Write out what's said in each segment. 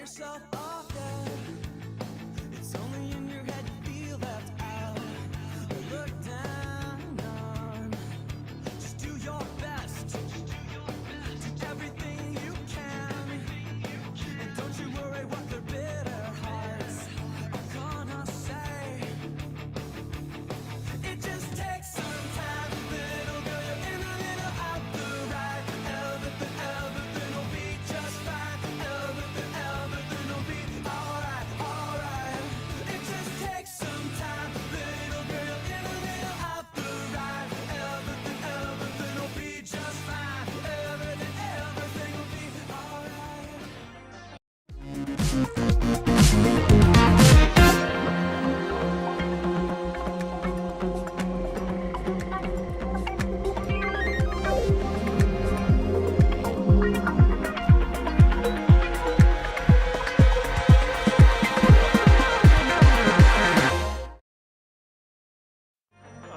yourself off dead. It's only in your head you feel left out. You look down on. Just do your best. Do everything you can. And don't you worry what their bitter hearts are gonna say. It just takes some time, little girl. You're in a little out the right. Everything will be just fine. Everything will be alright. It just takes some time, little girl. You're in a little out the right. Everything will be just fine. Everything will be alright.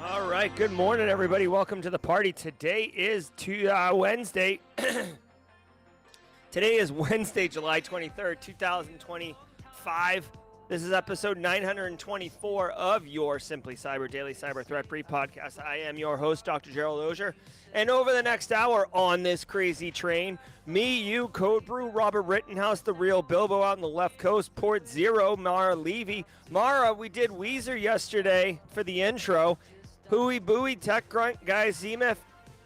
All right, good morning, everybody. Welcome to the party. Today is Wednesday. Today is Wednesday, July 23rd, 2025. This is episode 924 of your Simply Cyber Daily Cyber Threat Brief podcast. I am your host, Dr. Gerald Auger. And over the next hour on this crazy train, me, you, Code Brew, Robert Rittenhouse, the real Bilbo out on the left coast, Port Zero, Mara Levy. Mara, we did Weezer yesterday for the intro. Hooey Booey, Tech Grunt, Guys, Zemeth,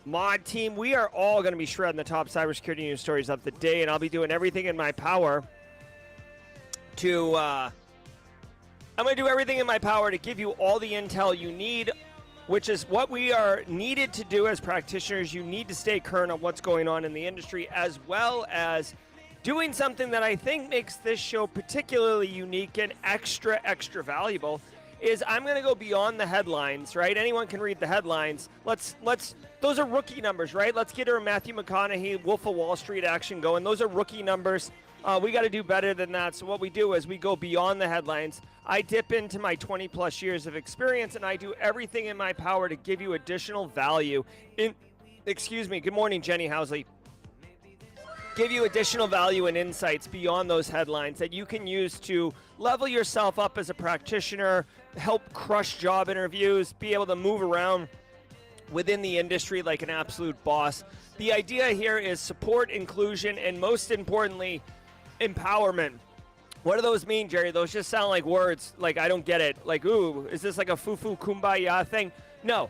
Mod Team. We are all going to be shredding the top cybersecurity news stories of the day, and I'll be doing everything in my power to, I'm going to do everything in my power to give you all the intel you need, which is what we are needed to do as practitioners. You need to stay current on what's going on in the industry, as well as doing something that I think makes this show particularly unique and extra valuable. Is I'm going to go beyond the headlines, right? Anyone can read the headlines. Those are rookie numbers, right? Let's get our Matthew McConaughey, Wolf of Wall Street action going. Those are rookie numbers. We got to do better than that. So what we do is we go beyond the headlines. I dip into my 20 plus years of experience, and I do everything in my power to give you additional value. Good morning, Jenny Housley. Give you additional value and insights beyond those headlines that you can use to level yourself up as a practitioner, help crush job interviews, be able to move around within the industry like an absolute boss. The idea here is support, inclusion, and most importantly, empowerment. What do those mean, Jerry? Those just sound like words. Like, I don't get it. Like, ooh, is this like a foo-foo kumbaya thing? No.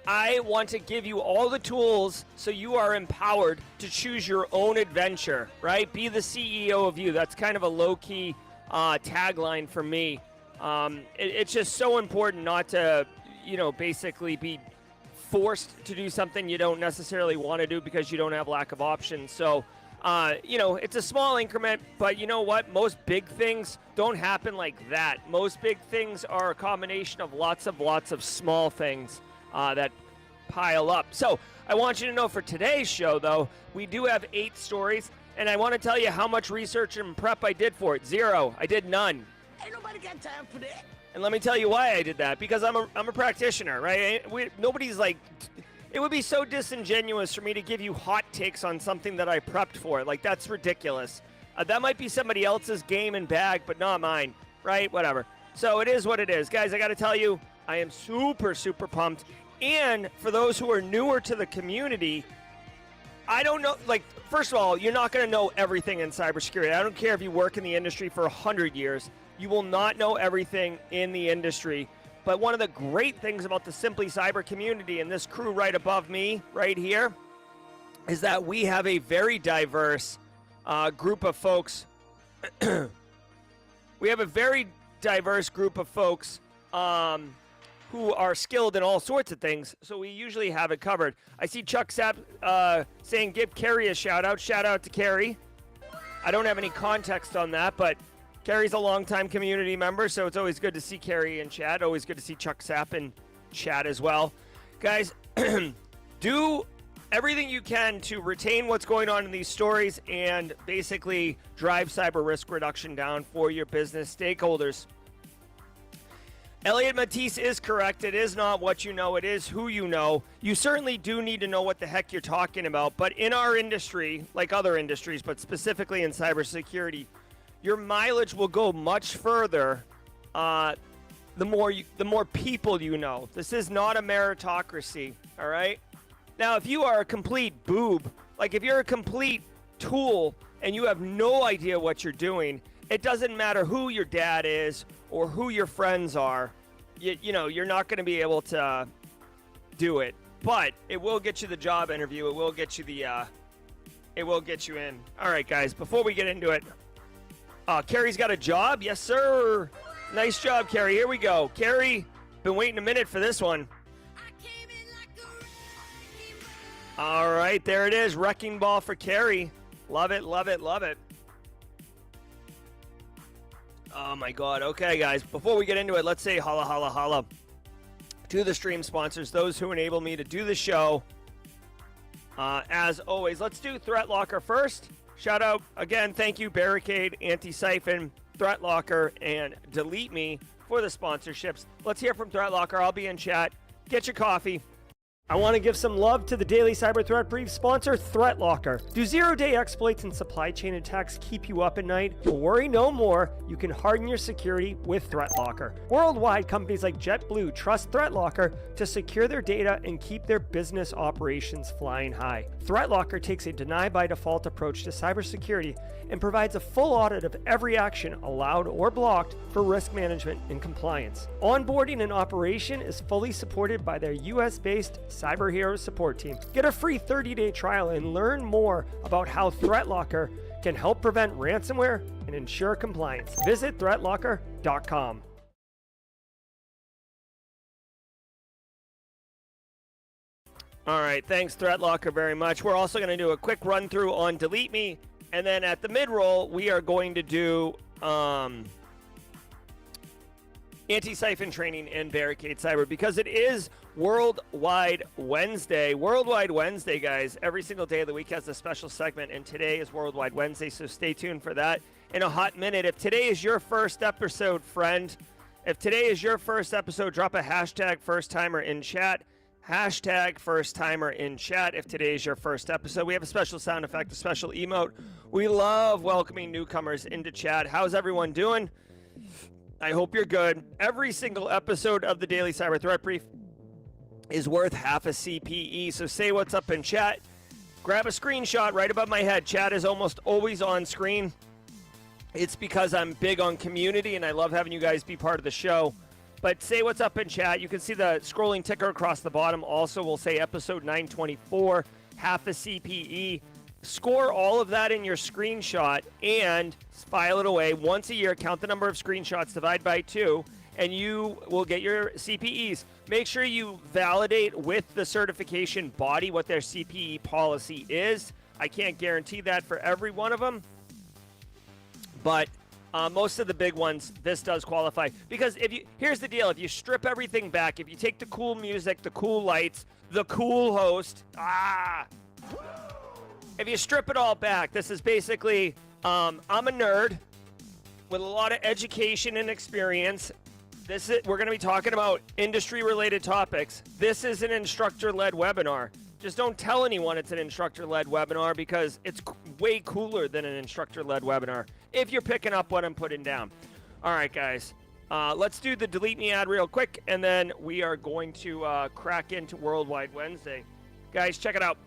I want to give you all the tools so you are empowered to choose your own adventure, right? Be the CEO of you. That's kind of a low-key tagline for me. It's just so important not to, basically be forced to do something you don't necessarily want to do because you don't have lack of options. So, it's a small increment, but you know what? Most big things don't happen like that. Most big things are a combination of lots of small things that pile up. So I want you to know for today's show, though, we do have 8 stories, and I want to tell you how much research and prep I did for it. 0. I did none. Ain't nobody got time for that. And let me tell you why I did that. Because I'm a practitioner, right? Nobody's like... It would be so disingenuous for me to give you hot takes on something that I prepped for. Like, that's ridiculous. That might be somebody else's game and bag, but not mine, right? Whatever. So it is what it is. Guys, I got to tell you, I am super pumped. And for those who are newer to the community, I don't know, like, first of all, you're not going to know everything in cybersecurity. I don't care if you work in the industry for 100 years. You will not know everything in the industry. But one of the great things about the Simply Cyber community and this crew right above me, right here, is that we have a very diverse group of folks. We have a very diverse group of folks who are skilled in all sorts of things, so we usually have it covered. I see Chuck Sapp saying give Carrie a shout-out. Shout-out to Carrie. I don't have any context on that, but Carrie's a longtime community member, so it's always good to see Carrie in chat. Always good to see Chuck Sapp in chat as well. Guys, do everything you can to retain what's going on in these stories and basically drive cyber risk reduction down for your business stakeholders. Elliot Matisse is correct. It is not what you know. It is who you know. You certainly do need to know what the heck you're talking about. But in our industry, like other industries, but specifically in cybersecurity, your mileage will go much further the more people you know. This is not a meritocracy, all right? Now, if you are a complete boob, like if you're a complete tool and you have no idea what you're doing, it doesn't matter who your dad is or who your friends are. You know, you're not going to be able to do it. But it will get you the job interview. It will get you it will get you in. All right, guys, before we get into it, Carrie's got a job? Yes, sir. Nice job, Carrie. Here we go. Carrie, been waiting a minute for this one. All right, there it is. Wrecking ball for Carrie. Love it, love it, love it. Oh, my God. Okay, guys, before we get into it, let's say holla, holla, holla to the stream sponsors, those who enable me to do the show. As always, let's do Threat Locker first. Shout out, again, thank you, Barricade, Antisyphon, Threat Locker, and Delete Me for the sponsorships. Let's hear from Threat Locker. I'll be in chat. Get your coffee. I want to give some love to the Daily Cyber Threat Brief sponsor, Threat Locker. Do zero-day exploits and supply chain attacks keep you up at night? Worry no more. You can harden your security with Threat Locker. Worldwide, companies like JetBlue trust Threat Locker to secure their data and keep their business operations flying high. Threat Locker takes a deny-by-default approach to cybersecurity and provides a full audit of every action allowed or blocked for risk management and compliance. Onboarding and operation is fully supported by their US-based Cyber Heroes support team. Get a free 30-day trial and learn more about how Threat Locker can help prevent ransomware and ensure compliance. Visit threatlocker.com. All right, thanks Threat Locker very much. We're also going to do a quick run through on Delete Me, and then at the mid-roll, we are going to do Antisyphon training and Barricade Cyber, because it is Worldwide Wednesday. Worldwide Wednesday, guys. Every single day of the week has a special segment, and today is Worldwide Wednesday, so stay tuned for that in a hot minute. If today is your first episode, friend, if today is your first episode, drop a hashtag first timer in chat. Hashtag first timer in chat if today is your first episode. We have a special sound effect, a special emote. We love welcoming newcomers into chat. How's everyone doing? I hope you're good. Every single episode of the Daily Cyber Threat Brief is worth half a CPE, so say what's up in chat. Grab a screenshot right above my head. Chat is almost always on screen. It's because I'm big on community, and I love having you guys be part of the show. But say what's up in chat. You can see the scrolling ticker across the bottom. Also, we'll say episode 924, half a CPE. Score all of that in your screenshot and file it away. Once a year, count the number of screenshots, divide by 2, and you will get your CPEs. Make sure you validate with the certification body what their CPE policy is. I can't guarantee that for every one of them, but most of the big ones, this does qualify. Because here's the deal, if you strip everything back, if you take the cool music, the cool lights, the cool host, if you strip it all back, this is basically, I'm a nerd with a lot of education and experience. We're going to be talking about industry-related topics. This is an instructor-led webinar. Just don't tell anyone it's an instructor-led webinar, because it's way cooler than an instructor-led webinar if you're picking up what I'm putting down. All right, guys. Let's do the Delete Me ad real quick, and then we are going to crack into Worldwide Wednesday. Guys, check it out.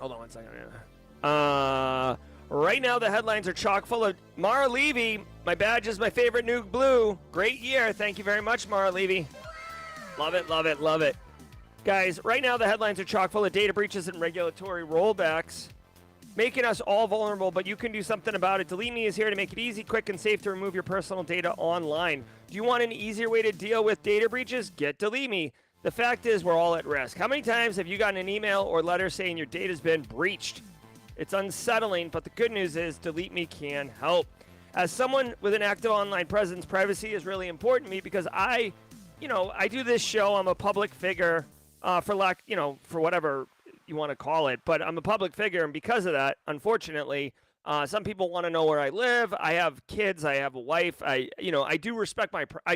Hold on one second. Right now, the headlines are chock full of Mara Levy. My badge is my favorite new blue. Great year. Thank you very much, Mara Levy. Love it, love it, love it. Guys, right now the headlines are chock full of data breaches and regulatory rollbacks, making us all vulnerable, but you can do something about it. Delete Me is here to make it easy, quick, and safe to remove your personal data online. Do you want an easier way to deal with data breaches? Get Delete Me. The fact is, we're all at risk. How many times have you gotten an email or letter saying your data's been breached? It's unsettling, but the good news is Delete Me can help. As someone with an active online presence, privacy is really important to me, because I do this show. I'm a public figure, for whatever you want to call it, but I'm a public figure, and because of that, unfortunately, some people want to know where I live. I have kids. I have a wife. I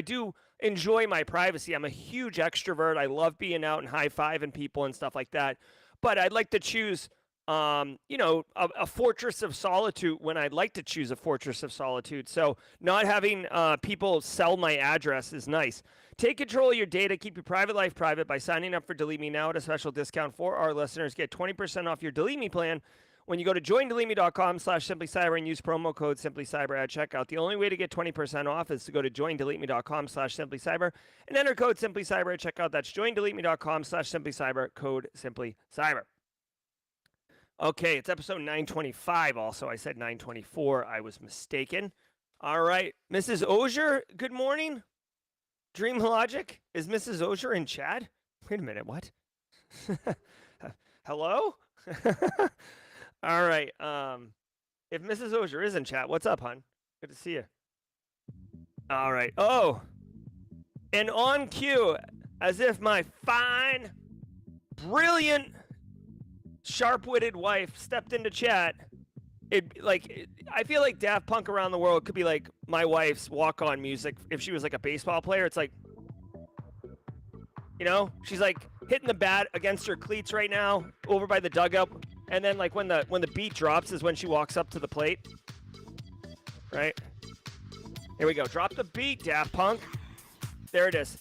do enjoy my privacy. I'm a huge extrovert. I love being out and high-fiving people and stuff like that, but I'd like to choose a fortress of solitude when I'd like to choose a fortress of solitude. So not having people sell my address is nice. Take control of your data. Keep your private life private by signing up for Delete Me Now at a special discount for our listeners. Get 20% off your Delete Me plan when you go to joindeleteme.com/simplycyber and use promo code simplycyber at checkout. The only way to get 20% off is to go to joindeleteme.com/simplycyber and enter code simplycyber at checkout. That's joindeleteme.com/simplycyber, code simplycyber. Okay, it's episode 925 also. I said 924. I was mistaken. All right. Mrs. Auger, good morning. Dream Logic, is Mrs. Auger in chat? Wait a minute, what? Hello? All right. If Mrs. Auger is in chat, what's up, hon? Good to see you. All right. Oh, and on cue, as if my fine, brilliant, sharp-witted wife stepped into chat. I feel like Daft Punk Around the World could be like my wife's walk-on music if she was like a baseball player. It's like, she's like hitting the bat against her cleats right now over by the dugout, and then like when the beat drops is when she walks up to the plate. Right? Here we go. Drop the beat, Daft Punk. There it is.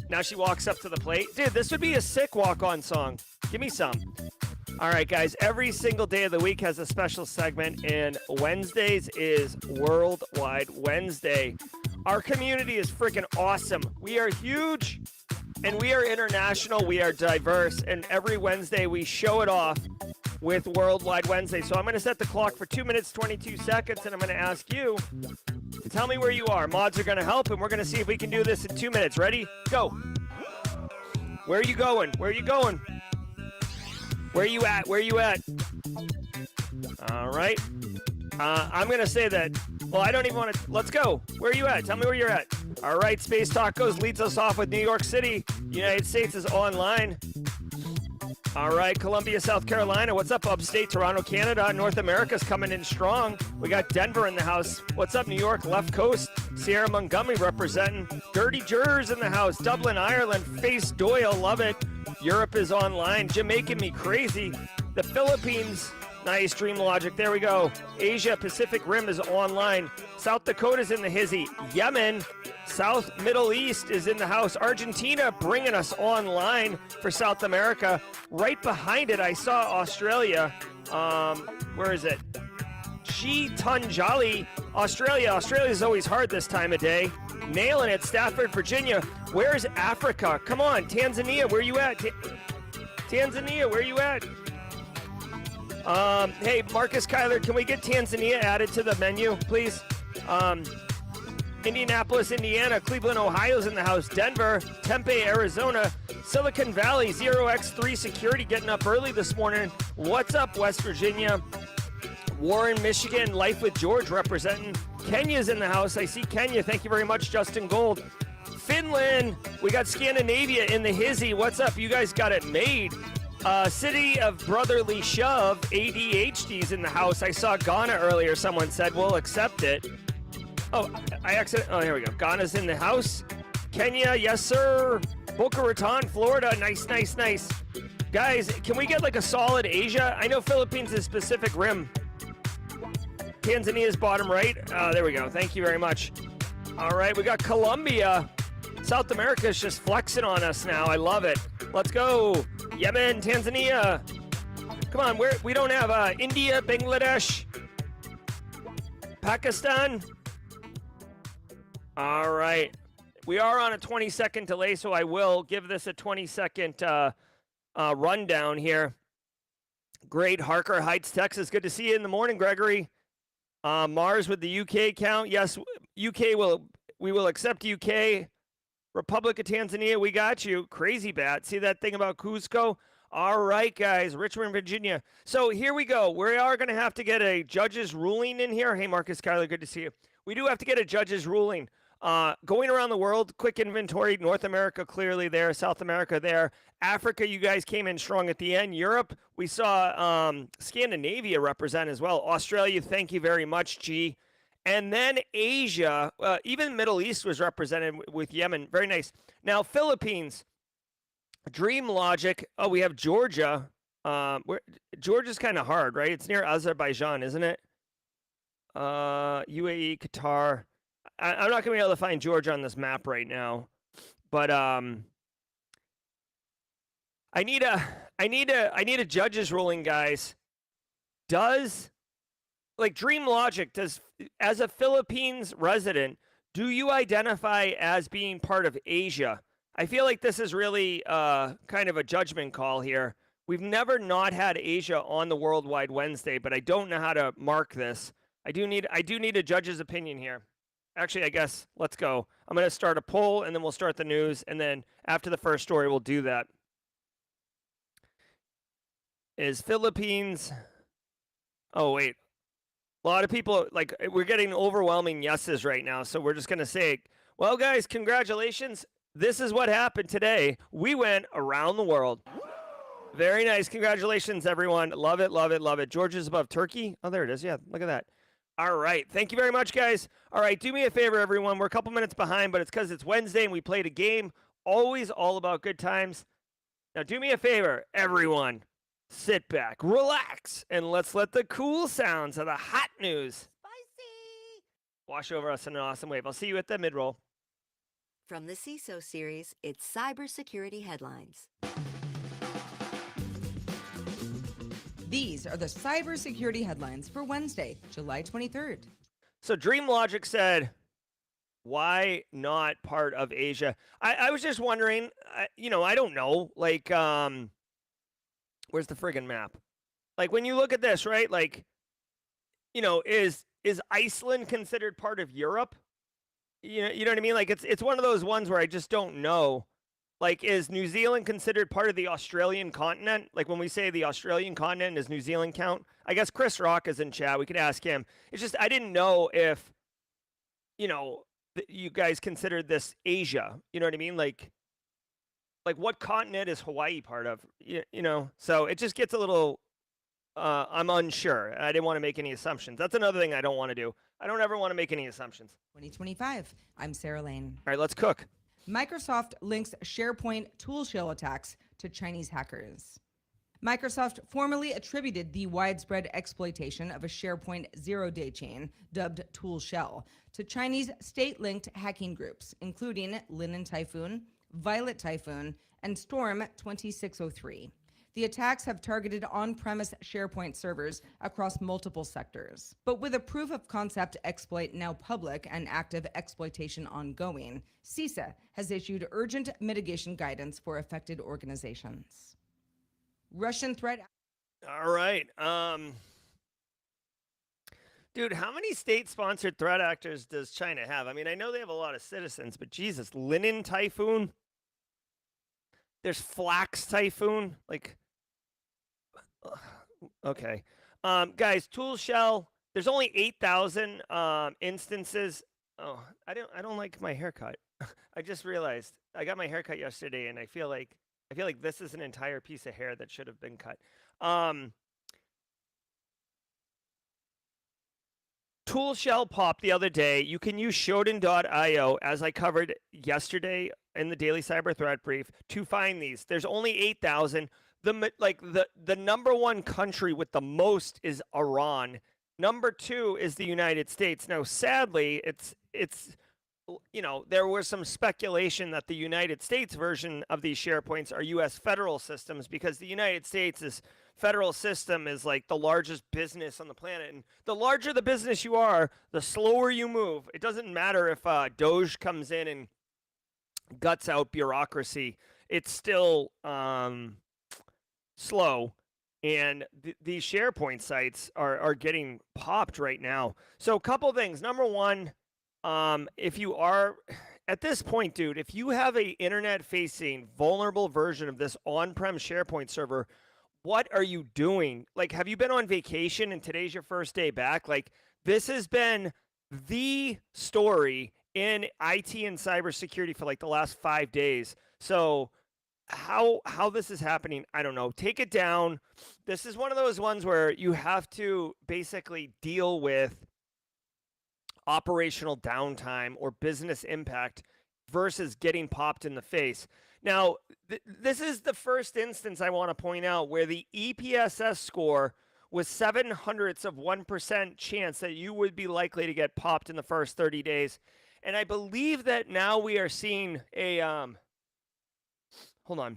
Now she walks up to the plate. Dude, this would be a sick walk-on song. Give me some. All right, guys, every single day of the week has a special segment, and Wednesdays is Worldwide Wednesday. Our community is freaking awesome. We are huge, and we are international. We are diverse, and every Wednesday we show it off with Worldwide Wednesday. So I'm going to set the clock for 2 minutes, 22 seconds, and I'm going to ask you to tell me where you are. Mods are going to help, and we're going to see if we can do this in 2 minutes. Ready? Go. Where are you going? Where are you going? Where you at? Where you at? All right. I'm going to say that. Well, I don't even want to. Let's go. Where are you at? Tell me where you're at. All right. Space Tacos leads us off with New York City. United States is online. All right. Columbia, South Carolina. What's up, upstate Toronto, Canada? North America's coming in strong. We got Denver in the house. What's up, New York, left coast? Sierra Montgomery representing. Dirty Jers in the house. Dublin, Ireland. Face Doyle. Love it. Europe is online. Jamaican me crazy. The Philippines. Nice, Dream Logic. There we go. Asia Pacific Rim is online. South Dakota's in the hizzy. Yemen. South Middle East is in the house. Argentina bringing us online for South America. Right behind it, I saw Australia. Where is it? Tunjali, Australia. Australia's always hard this time of day. Nailing it. Stafford, Virginia. Where's Africa? Come on. Tanzania, where you at? Tanzania, where you at? Hey, Marcus Kyler, can we get Tanzania added to the menu, please? Indianapolis, Indiana. Cleveland, Ohio's in the house. Denver, Tempe, Arizona. Silicon Valley, 0x3 Security getting up early this morning. What's up, West Virginia? Warren, Michigan. Life with George representing. Kenya's in the house. I see Kenya. Thank you very much, Justin Gold. Finland. We got Scandinavia in the hizzy. What's up? You guys got it made. City of Brotherly Shove. ADHD's in the house. I saw Ghana earlier. Someone said we'll accept it. Oh, oh, here we go. Ghana's in the house. Kenya, yes, sir. Boca Raton, Florida. Nice, nice, nice. Guys, can we get like a solid Asia? I know Philippines is Pacific Rim. Tanzania's bottom right. There we go. Thank you very much. All right, we got Colombia. South America's just flexing on us now. I love it. Let's go. Yemen, Tanzania. Come on, we don't have India, Bangladesh, Pakistan. All right. We are on a 20-second delay, so I will give this a 20-second rundown here. Great. Harker Heights, Texas. Good to see you in the morning, Gregory. Mars with the UK count. Yes, we will accept UK. Republic of Tanzania, we got you. Crazy Bat. See that thing about Cusco? All right, guys. Richmond, Virginia. So here we go. We are going to have to get a judge's ruling in here. Hey, Marcus Kyler, good to see you. We do have to get a judge's ruling. Going around the world, quick inventory. North America clearly there. South America there. Africa, you guys came in strong at the end. Europe, we saw Scandinavia represent as well. Australia, thank you very much, G. And then Asia, even Middle East was represented with Yemen. Very nice. Now, Philippines, Dream Logic. Oh, we have Georgia. Georgia's kind of hard, right? It's near Azerbaijan, isn't it? UAE, Qatar. I'm not gonna be able to find Georgia on this map right now, but I need a judge's ruling, guys. Does Dream Logic, as a Philippines resident, do you identify as being part of Asia? I feel like this is really kind of a judgment call here. We've never not had Asia on the Worldwide Wednesday, but I don't know how to mark this. I do need a judge's opinion here. Actually, I guess let's go. I'm going to start a poll, and then we'll start the news, and then after the first story, we'll do that. Is Philippines... Oh, wait. A lot of people, we're getting overwhelming yeses right now, so we're just going to say, well, guys, congratulations. This is what happened today. We went around the world. Very nice. Congratulations, everyone. Love it, love it, love it. Georgia's above Turkey. Oh, there it is. Yeah, look at that. All right. Thank you very much, guys. All right, do me a favor, everyone. We're a couple minutes behind, but it's because it's Wednesday and we played a game. Always all about good times. Now, do me a favor, everyone. Sit back, relax, and let's let the cool sounds of the hot news Spicy! wash over us in an awesome wave. I'll see you at the mid-roll. From the CISO series, it's cybersecurity headlines. These are the cybersecurity headlines for Wednesday, July 23rd. So Dream Logic said, why not part of Asia? I was just wondering, I don't know, where's the friggin' map? When you look at this, right? Is Iceland considered part of Europe? You know what I mean? It's one of those ones where I just don't know. Is New Zealand considered part of the Australian continent? When we say the Australian continent, does New Zealand count? I guess Chris Rock is in chat. We could ask him. It's just I didn't know if, you guys considered this Asia. You know what I mean? What continent is Hawaii part of? So it just gets a little, I'm unsure. I didn't want to make any assumptions. That's another thing I don't want to do. I don't ever want to make any assumptions. 2025. I'm Sarah Lane. All right, let's cook. Microsoft links SharePoint ToolShell attacks to Chinese hackers. Microsoft formally attributed the widespread exploitation of a SharePoint zero-day chain, dubbed ToolShell, to Chinese state-linked hacking groups, including Linen Typhoon, Violet Typhoon, and Storm 2603. The attacks have targeted on-premise SharePoint servers across multiple sectors. But with a proof-of-concept exploit now public and active exploitation ongoing, CISA has issued urgent mitigation guidance for affected organizations. Russian threat... All right. Dude, how many state-sponsored threat actors does China have? I mean, I know they have a lot of citizens, but Jesus, Linen Typhoon? There's Flax Typhoon? Okay. Guys, ToolShell, there's only 8,000 instances. Oh, I don't like my haircut. I just realized I got my haircut yesterday, and I feel like this is an entire piece of hair that should have been cut. ToolShell popped the other day. You can use Shodan.io, as I covered yesterday in the Daily Cyber Threat Brief, to find these. There's only 8,000. The number one country with the most is Iran. Number two is the United States. Now, sadly, it's there was some speculation that the United States version of these SharePoints are U.S. federal systems, because the United States' federal system is the largest business on the planet. And the larger the business you are, the slower you move. It doesn't matter if Doge comes in and guts out bureaucracy. It's still slow. And these SharePoint sites are getting popped right now. So a couple things. Number one, if you are, at this point, dude, if you have a internet-facing vulnerable version of this on-prem SharePoint server, what are you doing? Have you been on vacation and today's your first day back? This has been the story in IT and cybersecurity for the last 5 days. So how this is happening, I don't know. Take it down. This is one of those ones where you have to basically deal with operational downtime or business impact versus getting popped in the face. Now, this is the first instance I want to point out where the EPSS score was 0.07% chance that you would be likely to get popped in the first 30 days. And I believe that now we are seeing a, hold on.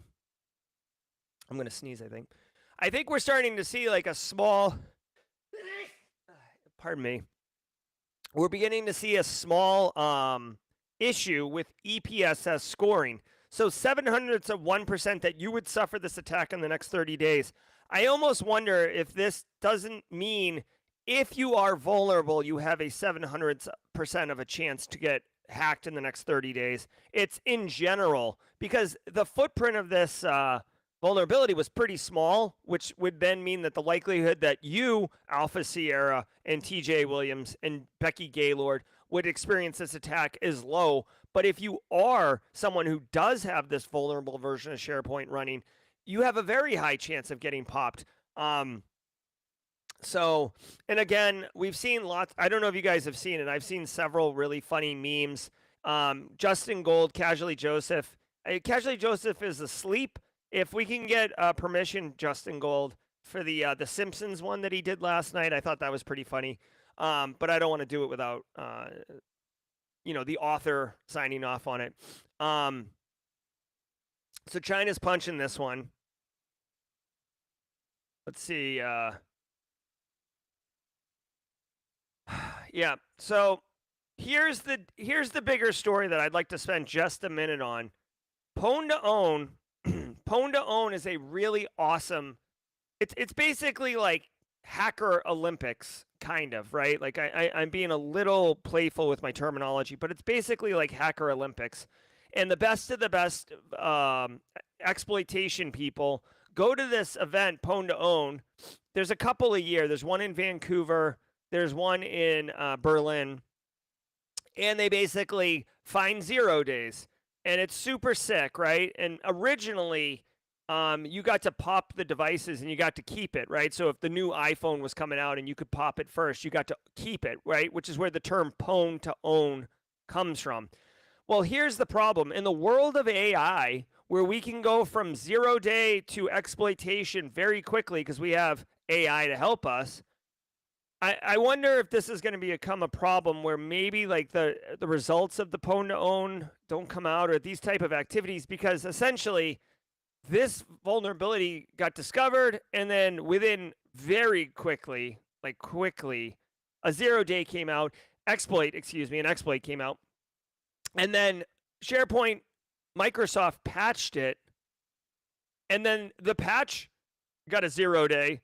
I'm going to sneeze, I think. I think we're starting to see like a small, pardon me. We're beginning to see a small issue with EPSS scoring. So 0.07% that you would suffer this attack in the next 30 days. I almost wonder if this doesn't mean if you are vulnerable, you have a 0.07% of a chance to get hacked in the next 30 days. It's in general, because the footprint of this vulnerability was pretty small, which would then mean that the likelihood that you, Alpha Sierra, and TJ Williams, and Becky Gaylord would experience this attack is low. But if you are someone who does have this vulnerable version of SharePoint running, you have a very high chance of getting popped. So, and again, we've seen lots. I don't know if you guys have seen it. I've seen several really funny memes. Justin Gold, Casually Joseph. Casually Joseph is asleep. If we can get permission, Justin Gold, for the Simpsons one that he did last night, I thought that was pretty funny. But I don't want to do it without, the author signing off on it. So China's punching this one. Let's see. Yeah. So here's the bigger story that I'd like to spend just a minute on. Pwn to Own. Pwn to Own is a really awesome. It's basically like Hacker Olympics, kind of, right? Like I'm being a little playful with my terminology, but it's basically like Hacker Olympics. And the best of the best exploitation people go to this event, Pwn to Own. There's a couple a year. There's one in Vancouver. There's one in Berlin. And they basically find 0 days. And it's super sick, right? And originally, you got to pop the devices and you got to keep it, right? So if the new iPhone was coming out and you could pop it first, you got to keep it, right? Which is where the term Pwn to Own comes from. Well, here's the problem. In the world of AI, where we can go from 0 day to exploitation very quickly because we have AI to help us, I wonder if this is going to become a problem where maybe like the results of the Pwn to Own don't come out, or these type of activities, because essentially this vulnerability got discovered, and then within very quickly, a 0 day came out, an exploit came out. And then SharePoint, Microsoft patched it, and then the patch got a 0 day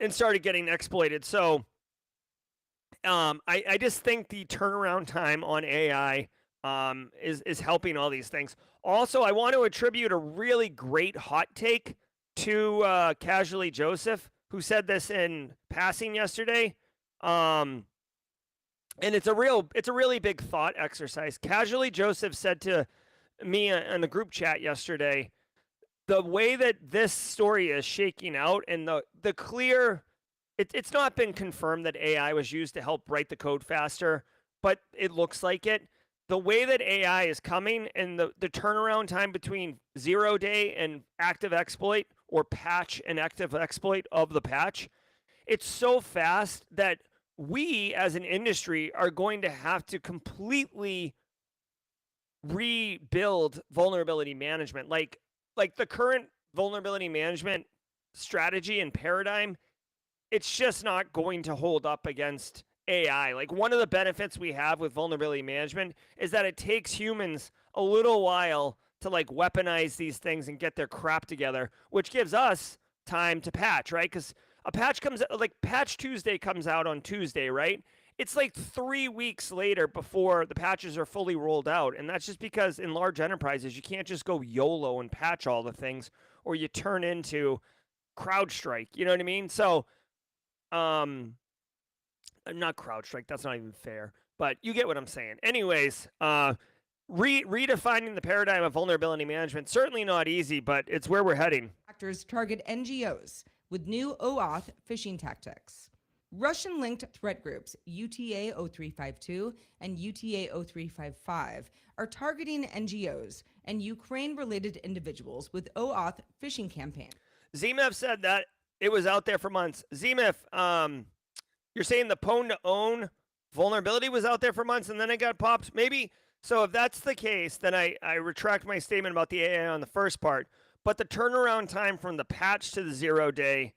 and started getting exploited. So I just think the turnaround time on AI is helping all these things. Also, I want to attribute a really great hot take to Casually Joseph, who said this in passing yesterday. And it's a really big thought exercise. Casually Joseph said to me in the group chat yesterday, the way that this story is shaking out, and the clear, it's not been confirmed that AI was used to help write the code faster, but it looks like it. The way that AI is coming, and the turnaround time between 0 day and active exploit, or patch and active exploit of the patch, it's so fast that we as an industry are going to have to completely rebuild vulnerability management. Like the current vulnerability management strategy and paradigm, it's just not going to hold up against AI. Like, one of the benefits we have with vulnerability management is that it takes humans a little while to like weaponize these things and get their crap together, which gives us time to patch, right? Because a patch comes, like Patch Tuesday comes out on Tuesday, right? It's like 3 weeks later before the patches are fully rolled out. And that's just because in large enterprises, you can't just go YOLO and patch all the things, or you turn into CrowdStrike. You know what I mean? So, not CrowdStrike. That's not even fair. But you get what I'm saying. Anyways, redefining the paradigm of vulnerability management, certainly not easy, but it's where we're heading. Actors target NGOs with new OAuth phishing tactics. Russian-linked threat groups UTA 0352 and UTA 0355 are targeting NGOs and Ukraine-related individuals with OAuth phishing campaigns. Zemef said that it was out there for months. Zemef, you're saying the pwn-to-own vulnerability was out there for months and then it got popped? Maybe. So if that's the case, then I retract my statement about the AI on the first part. But the turnaround time from the patch to the 0-day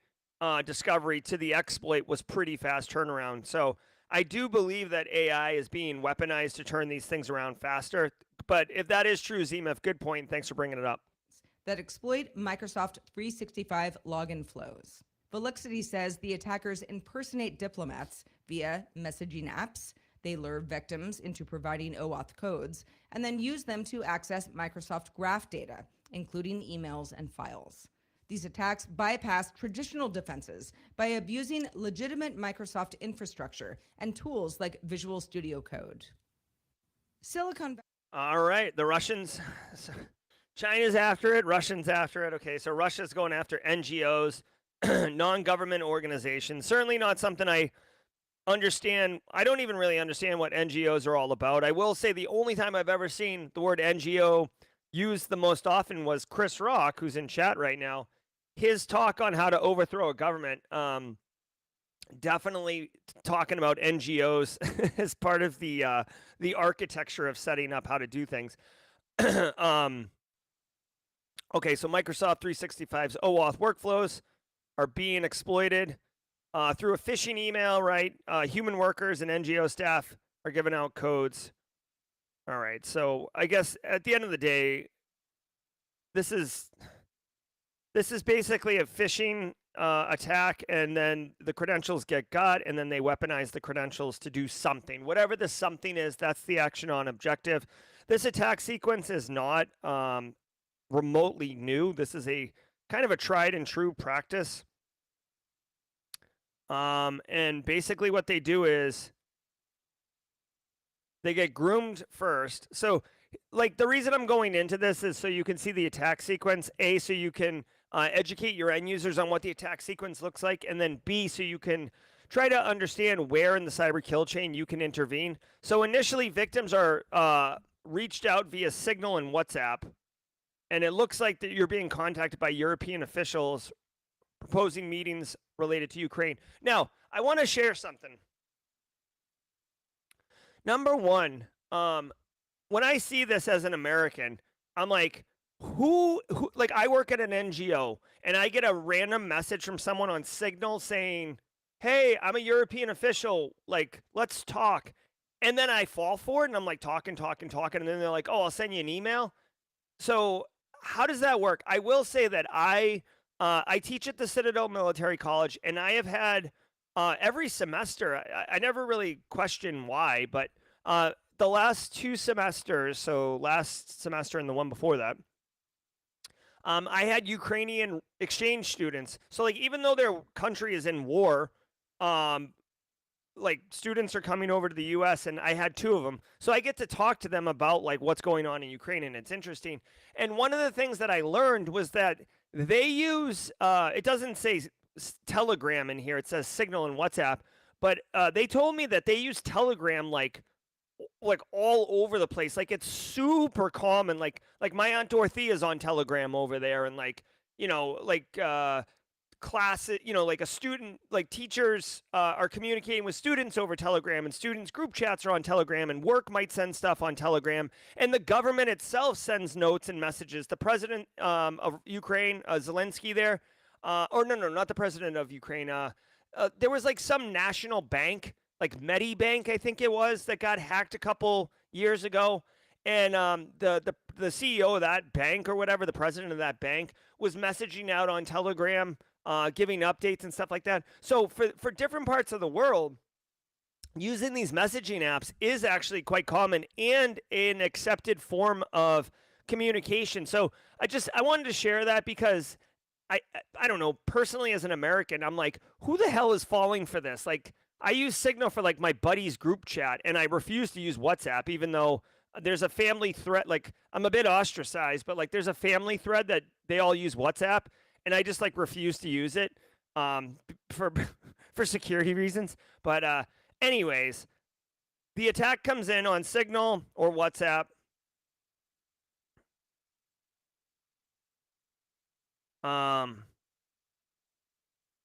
discovery to the exploit was pretty fast turnaround. So I do believe that AI is being weaponized to turn these things around faster. But if that is true, Zemef, good point. Thanks for bringing it up. That exploit Microsoft 365 login flows. Velixity says the attackers impersonate diplomats via messaging apps. They lure victims into providing OAuth codes and then use them to access Microsoft Graph data, including emails and files. These attacks bypass traditional defenses by abusing legitimate Microsoft infrastructure and tools like Visual Studio Code. All right, the Russians, China's after it, Russians after it. Okay, so Russia's going after NGOs, non-government organizations. Certainly not something I understand. I don't even really understand what NGOs are all about. I will say the only time I've ever seen the word NGO used the most often was Chris Rock, who's in chat right now. His talk on how to overthrow a government, definitely talking about NGOs as part of the architecture of setting up how to do things. Okay, so Microsoft 365's OAuth workflows are being exploited through a phishing email, right? Human workers and NGO staff are giving out codes. All right, so I guess at the end of the day, this is basically a phishing attack, and then the credentials get got, and then they weaponize the credentials to do something. Whatever the something is, that's the action on objective. This attack sequence is not remotely new. This is a kind of a tried and true practice. And basically what they do is they get groomed first. So like the reason I'm going into this is so you can see the attack sequence, A, so you can educate your end users on what the attack sequence looks like, and then B, so you can try to understand where in the cyber kill chain you can intervene. So initially victims are reached out via Signal and WhatsApp, and it looks like that you're being contacted by European officials proposing meetings related to Ukraine. Now, I want to share something. Number one, when I see this as an American, I'm like, who like I work at an NGO and I get a random message from someone on Signal saying, hey, I'm a European official, like, let's talk. And then I fall for it and I'm like talking. And then they're like, oh, I'll send you an email. So how does that work? I will say that I teach at the Citadel Military College, and I have had every semester, I never really question why, but the last 2 semesters, so last semester and the one before that, I had Ukrainian exchange students. So like even though their country is in war, like students are coming over to the US, and I had 2 of them. So I get to talk to them about like what's going on in Ukraine, and it's interesting. And one of the things that I learned was that they use, it doesn't say Telegram in here, it says Signal and WhatsApp, but they told me that they use Telegram like all over the place. Like it's super common. Like my Aunt Dorothea's on Telegram over there, and like, you know, like class, you know, like a student, like teachers are communicating with students over Telegram, and students group chats are on Telegram, and work might send stuff on Telegram, and the government itself sends notes and messages. The president of Ukraine, Zelensky there, or no, not the president of Ukraine. There was like some national bank, like Medibank, I think it was, that got hacked a couple years ago. And the CEO of that bank or whatever, the president of that bank, was messaging out on Telegram, giving updates and stuff like that. So for different parts of the world, using these messaging apps is actually quite common and an accepted form of communication. So I wanted to share that because I don't know, personally as an American, I'm like, who the hell is falling for this? Like, I use Signal for like my buddy's group chat, and I refuse to use WhatsApp, even though there's a family thread. Like, I'm a bit ostracized, but like there's a family thread that they all use WhatsApp, and I just like refuse to use it for for security reasons. But anyways, the attack comes in on Signal or WhatsApp.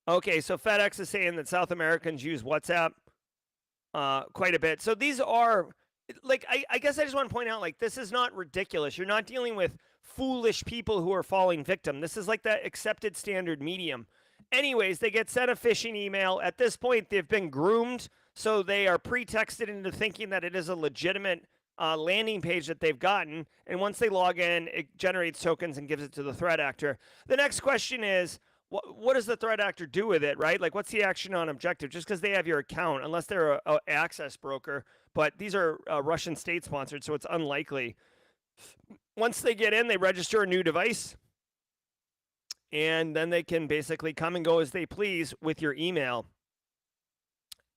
Okay, so FedEx is saying that South Americans use WhatsApp quite a bit. So these are, like, I guess I just want to point out, like, this is not ridiculous. You're not dealing with foolish people who are falling victim. This is like that accepted standard medium. Anyways, they get sent a phishing email. At this point, they've been groomed, so they are pretexted into thinking that it is a legitimate landing page that they've gotten. And once they log in, it generates tokens and gives it to the threat actor. The next question is, what does the threat actor do with it, right? Like, what's the action on objective? Just because they have your account, unless they're a access broker, but these are Russian state sponsored, so it's unlikely. Once they get in, they register a new device, and then they can basically come and go as they please with your email.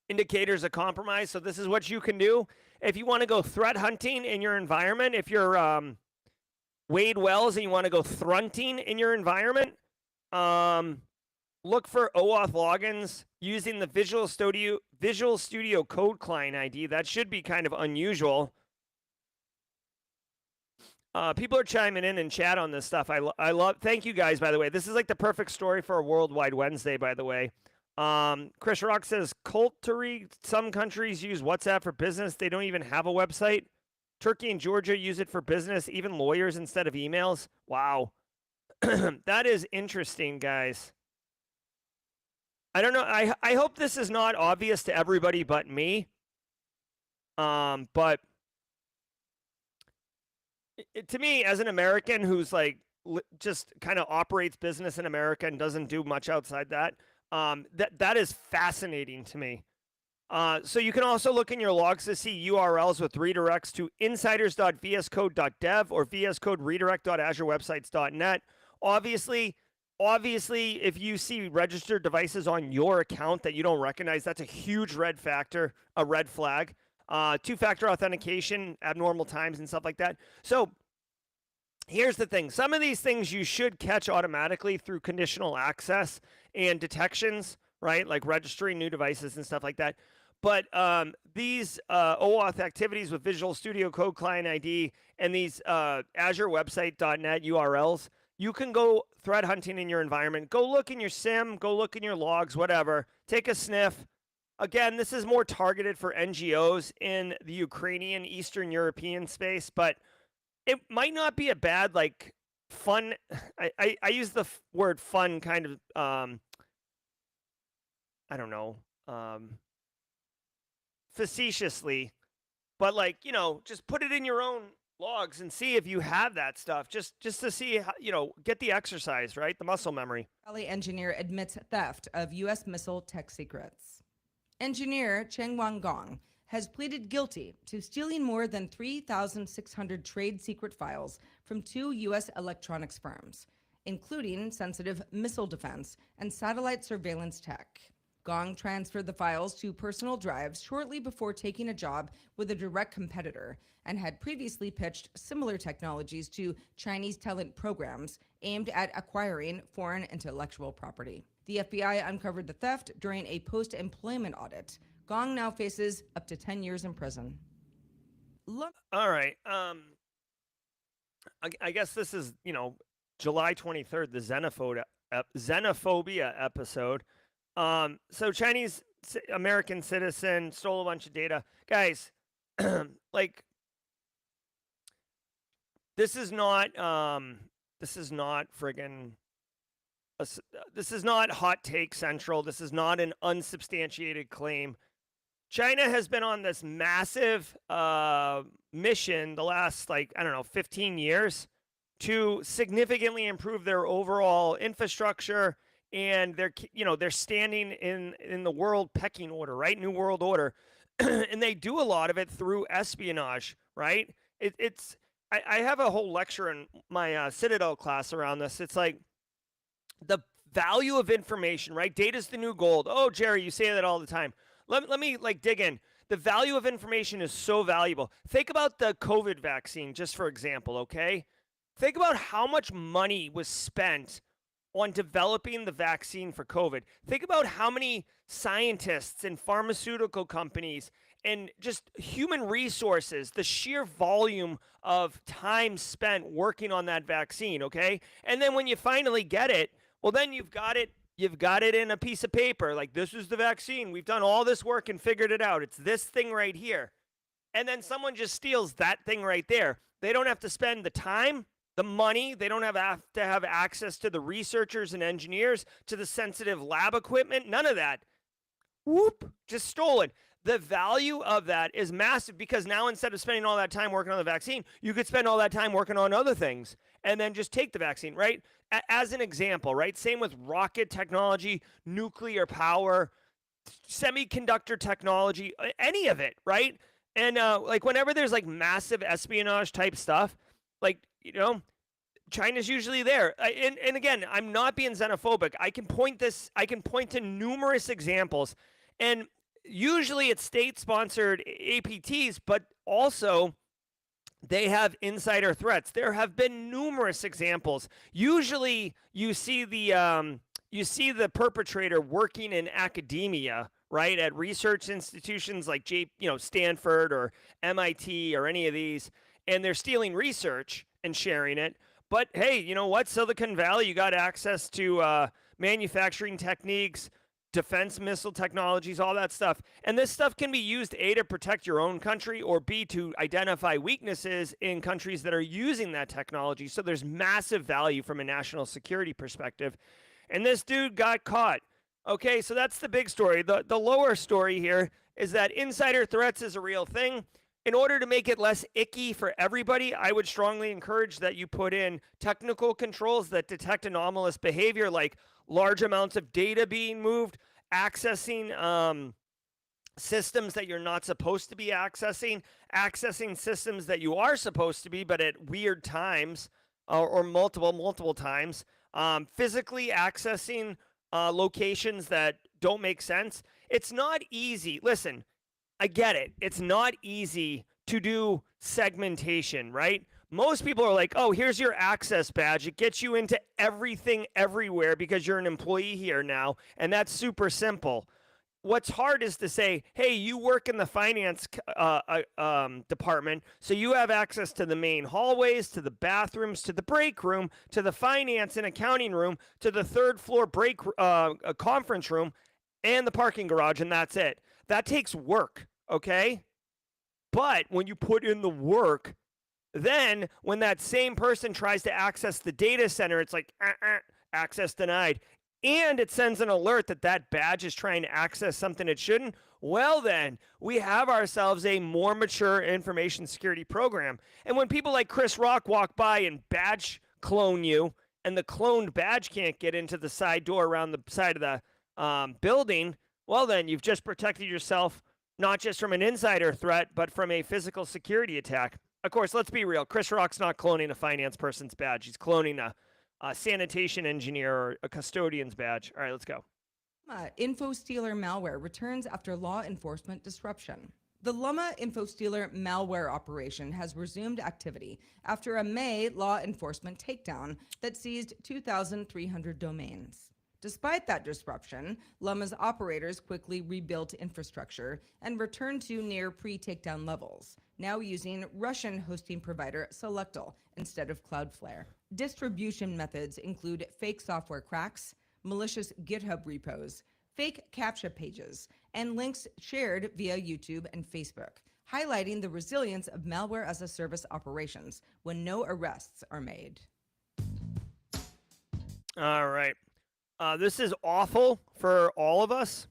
Indicators of compromise. So this is what you can do if you want to go threat hunting in your environment. If you're Wade Wells and you want to go thrunting in your environment, look for OAuth logins using the Visual Studio Code Client ID. That should be kind of unusual. People are chiming in chat on this stuff. I love. Thank you guys, by the way. This is like the perfect story for a Worldwide Wednesday, by the way. Chris Rock says, Cultery, some countries use WhatsApp for business. They don't even have a website. Turkey and Georgia use it for business, even lawyers instead of emails. Wow. That is interesting, guys. I don't know. I hope this is not obvious to everybody but me. But to me, as an American who's like just kind of operates business in America and doesn't do much outside that, that is fascinating to me. So you can also look in your logs to see URLs with redirects to insiders.vscode.dev or vscoderedirect.azurewebsites.net. Obviously, if you see registered devices on your account that you don't recognize, that's a huge red flag. Two-factor authentication, abnormal times, and stuff like that. So here's the thing. Some of these things you should catch automatically through conditional access and detections, right? Like registering new devices and stuff like that. But these OAuth activities with Visual Studio Code Client ID and these AzureWebsite.net URLs, you can go threat hunting in your environment. Go look in your SIM, go look in your logs, whatever. Take a sniff. Again, this is more targeted for NGOs in the Ukrainian, Eastern European space, but it might not be a bad, like, fun. I use the word fun kind of, I don't know, facetiously, but, like, you know, just put it in your own logs and see if you have that stuff, just to see how, you know, get the exercise, right? The muscle memory. Valley engineer admits theft of U.S. missile tech secrets. Engineer Cheng Wang has pleaded guilty to stealing more than 3,600 trade secret files from 2 U.S. electronics firms, including sensitive missile defense and satellite surveillance tech. Gong transferred the files to personal drives shortly before taking a job with a direct competitor and had previously pitched similar technologies to Chinese talent programs aimed at acquiring foreign intellectual property. The FBI uncovered the theft during a post-employment audit. Gong now faces up to 10 years in prison. All right. I guess this is, you know, July 23rd, the xenophobia episode. So Chinese American citizen stole a bunch of data. Guys, like, this is not friggin', this is not hot take central. This is not an unsubstantiated claim. China has been on this massive mission the last, like, I don't know, 15 years to significantly improve their overall infrastructure, and they're standing in the world pecking order, right? New World Order. And they do a lot of it through espionage, right? I have a whole lecture in my Citadel class around this. It's like the value of information, right? Data's the new gold. Oh, Jerry, you say that all the time. Let me like dig in. The value of information is so valuable. Think about the COVID vaccine, just for example, okay? Think about how much money was spent on developing the vaccine for COVID. Think about how many scientists and pharmaceutical companies and just human resources, the sheer volume of time spent working on that vaccine, okay? And then when you finally get it, well, then you've got it in a piece of paper. Like, this is the vaccine. We've done all this work and figured it out. It's this thing right here. And then someone just steals that thing right there. They don't have to spend the time, the money. They don't have to have access to the researchers and engineers, to the sensitive lab equipment. None of that. Whoop, just stolen. The value of that is massive, because now instead of spending all that time working on the vaccine, you could spend all that time working on other things and then just take the vaccine, right? As an example, right? Same with rocket technology, nuclear power, semiconductor technology, any of it, right? And like whenever there's like massive espionage type stuff, like, China's usually there. And again, I'm not being xenophobic. I can point to numerous examples. And usually it's state-sponsored APTs, but also they have insider threats. There have been numerous examples. Usually you see the perpetrator working in academia, right, at research institutions like Stanford or MIT or any of these, and they're stealing research and sharing it. But hey, you know what? Silicon Valley, you got access to manufacturing techniques, defense missile technologies, all that stuff. And this stuff can be used, A, to protect your own country, or B, to identify weaknesses in countries that are using that technology. So there's massive value from a national security perspective. And this dude got caught. Okay, so that's the big story. The lower story here is that insider threats is a real thing. In order to make it less icky for everybody, I would strongly encourage that you put in technical controls that detect anomalous behavior, like large amounts of data being moved, accessing systems that you're not supposed to be accessing systems that you are supposed to be, but at weird times or multiple times, physically accessing locations that don't make sense. It's not easy. Listen, I get it. It's not easy to do segmentation, right? Most people are like, oh, here's your access badge. It gets you into everything everywhere because you're an employee here now, and that's super simple. What's hard is to say, hey, you work in the finance department, so you have access to the main hallways, to the bathrooms, to the break room, to the finance and accounting room, to the third floor conference room, and the parking garage, and that's it. That takes work, okay? But when you put in the work, then when that same person tries to access the data center, it's like, access denied. And it sends an alert that that badge is trying to access something it shouldn't. Well, then we have ourselves a more mature information security program. And when people like Chris Rock walk by and badge clone you, and the cloned badge can't get into the side door around the side of the building, well, then you've just protected yourself not just from an insider threat, but from a physical security attack. Of course, let's be real. Chris Rock's not cloning a finance person's badge. He's cloning a sanitation engineer or a custodian's badge. All right, let's go. InfoStealer malware returns after law enforcement disruption. The Lumma InfoStealer malware operation has resumed activity after a May law enforcement takedown that seized 2,300 domains. Despite that disruption, Lumma's operators quickly rebuilt infrastructure and returned to near pre-takedown levels, now using Russian hosting provider Selectal instead of Cloudflare. Distribution methods include fake software cracks, malicious GitHub repos, fake CAPTCHA pages, and links shared via YouTube and Facebook, highlighting the resilience of malware as a service operations when no arrests are made. All right. This is awful for all of us.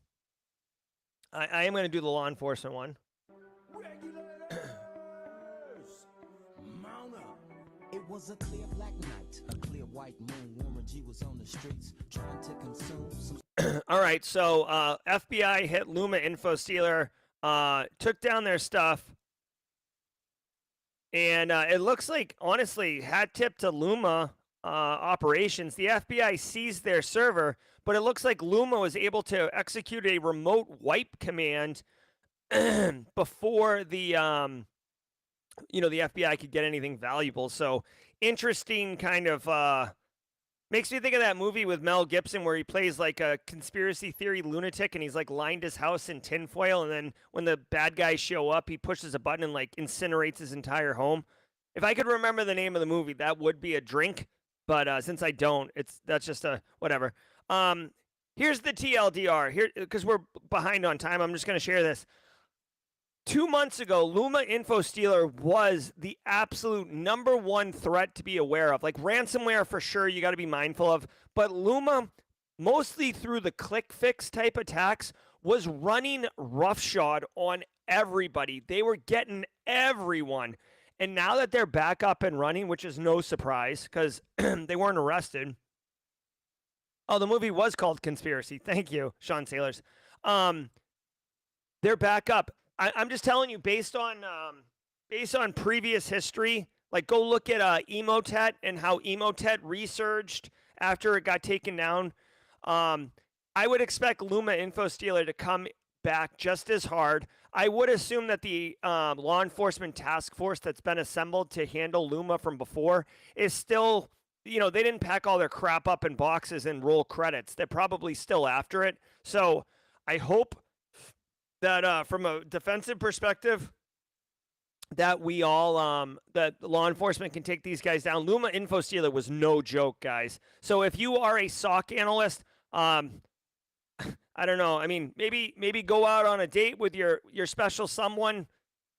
I am going to do the law enforcement one. Regulators, mount up. It was a clear black night, a clear white moon. Warren G was on the streets trying to consume some. All right, so FBI hit Lumma InfoStealer, took down their stuff, and it looks like, honestly, hat tip to Lumma operations. The FBI seized their server, but it looks like Lumma was able to execute a remote wipe command before the the FBI could get anything valuable. So interesting kind of Makes me think of that movie with Mel Gibson where he plays like a conspiracy theory lunatic and he's like lined his house in tinfoil, and then when the bad guys show up, he pushes a button and like incinerates his entire home. If I could remember the name of the movie, that would be a drink. But since I don't, that's just a whatever. Here's the TLDR here because we're behind on time. I'm just going to share this. 2 months ago, Lumma InfoStealer was the absolute #1 threat to be aware of. Like ransomware for sure, you got to be mindful of. But Lumma, mostly through the click fix type attacks, was running roughshod on everybody. They were getting everyone. And now that they're back up and running, which is no surprise because they weren't arrested. Oh, the movie was called Conspiracy. Thank you, Sean Sailors. They're back up. I'm just telling you, based on previous history, like go look at Emotet and how Emotet resurged after it got taken down. I would expect Lumma InfoStealer to come back just as hard. I would assume that the law enforcement task force that's been assembled to handle Lumma from before is still, they didn't pack all their crap up in boxes and roll credits. They're probably still after it. So I hope that from a defensive perspective, that we all, that law enforcement can take these guys down. Lumma InfoStealer was no joke, guys. So if you are a SOC analyst, I don't know. I mean, maybe go out on a date with your special someone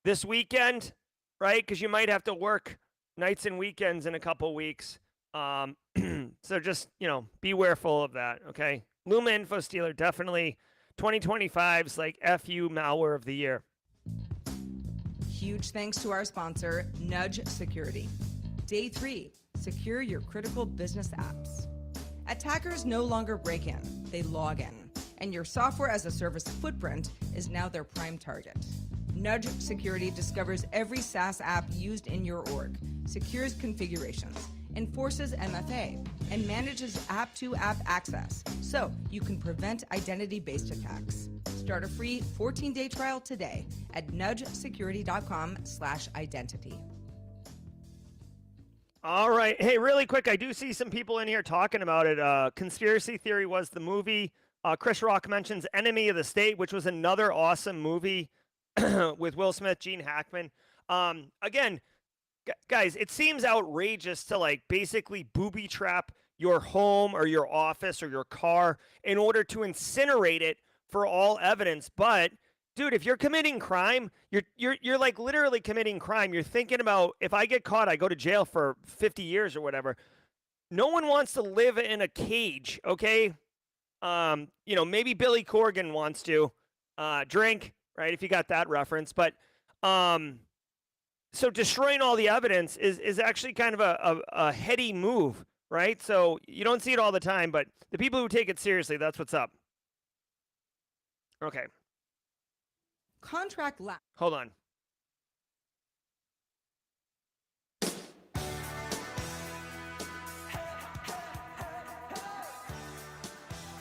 this weekend, right? Because you might have to work nights and weekends in a couple weeks. So just, be wareful of that, okay? Lumma InfoStealer, definitely 2025's like FU malware of the year. Huge thanks to our sponsor, Nudge Security. Day 3, secure your critical business apps. Attackers no longer break in, they log in. And your software as a service footprint is now their prime target. Nudge Security discovers every SaaS app used in your org, secures configurations, enforces MFA, and manages app-to-app access so you can prevent identity-based attacks. Start a free 14-day trial today at nudgesecurity.com/identity. All right. Hey, really quick, I do see some people in here talking about it. Conspiracy Theory was the movie. Chris Rock mentions Enemy of the State, which was another awesome movie with Will Smith, Gene Hackman. Again, guys, it seems outrageous to like basically booby trap your home or your office or your car in order to incinerate it for all evidence. But dude, if you're committing crime, you're like literally committing crime. You're thinking about, if I get caught, I go to jail for 50 years or whatever. No one wants to live in a cage, okay? Maybe Billy Corgan wants to drink, right? If you got that reference, but so destroying all the evidence is actually kind of a heady move, right? So you don't see it all the time, but the people who take it seriously, that's what's up. Okay. Contract Hold on.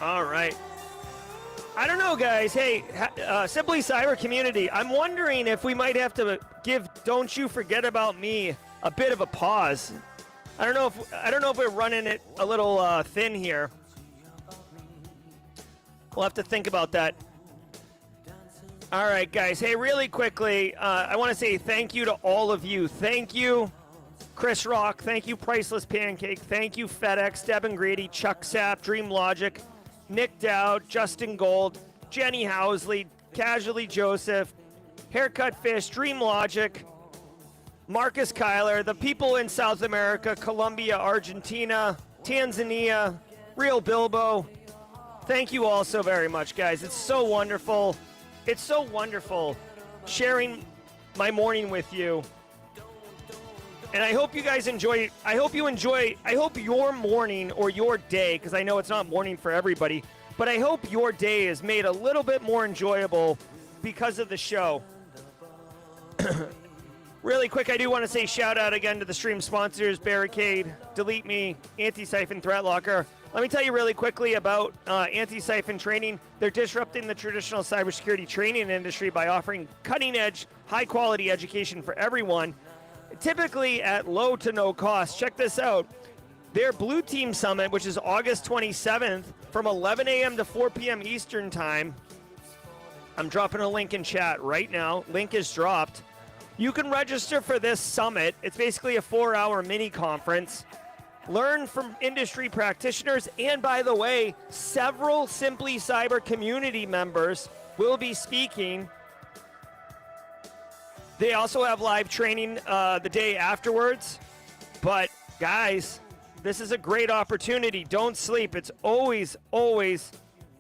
All right. I don't know, guys. Hey, Simply Cyber community, I'm wondering if we might have to give Don't You Forget About Me a bit of a pause. I don't know if we're running it a little thin here. We'll have to think about that. All right, guys. Hey, really quickly, I want to say thank you to all of you. Thank you, Chris Rock. Thank you, Priceless Pancake. Thank you, FedEx, Devin Grady, Chuck Sapp, Dream Logic, Nick Dowd, Justin Gold, Jenny Housley, Casually Joseph, Haircut Fish, Dream Logic, Marcus Kyler, the people in South America, Colombia, Argentina, Tanzania, Real Bilbo. Thank you all so very much, guys. It's so wonderful. It's so wonderful sharing my morning with you. And I hope you guys enjoy. I hope your morning or your day, because I know it's not morning for everybody, but I hope your day is made a little bit more enjoyable because of the show. Really quick, I do want to say shout out again to the stream sponsors, Barricade, Delete Me, Antisyphon, Threat Locker. Let me tell you really quickly about Antisyphon training. They're disrupting the traditional cybersecurity training industry by offering cutting-edge, high-quality education for everyone, typically at low to no cost. Check this out. their Blue Team Summit, which is August 27th from 11 a.m. to 4 p.m. Eastern Time. I'm dropping a link in chat right now. Link is dropped. You can register for this summit. It's basically a 4-hour mini conference. Learn from industry practitioners. And by the way, several Simply Cyber community members will be speaking. They also have live training the day afterwards. But guys, this is a great opportunity. Don't sleep. It's always, always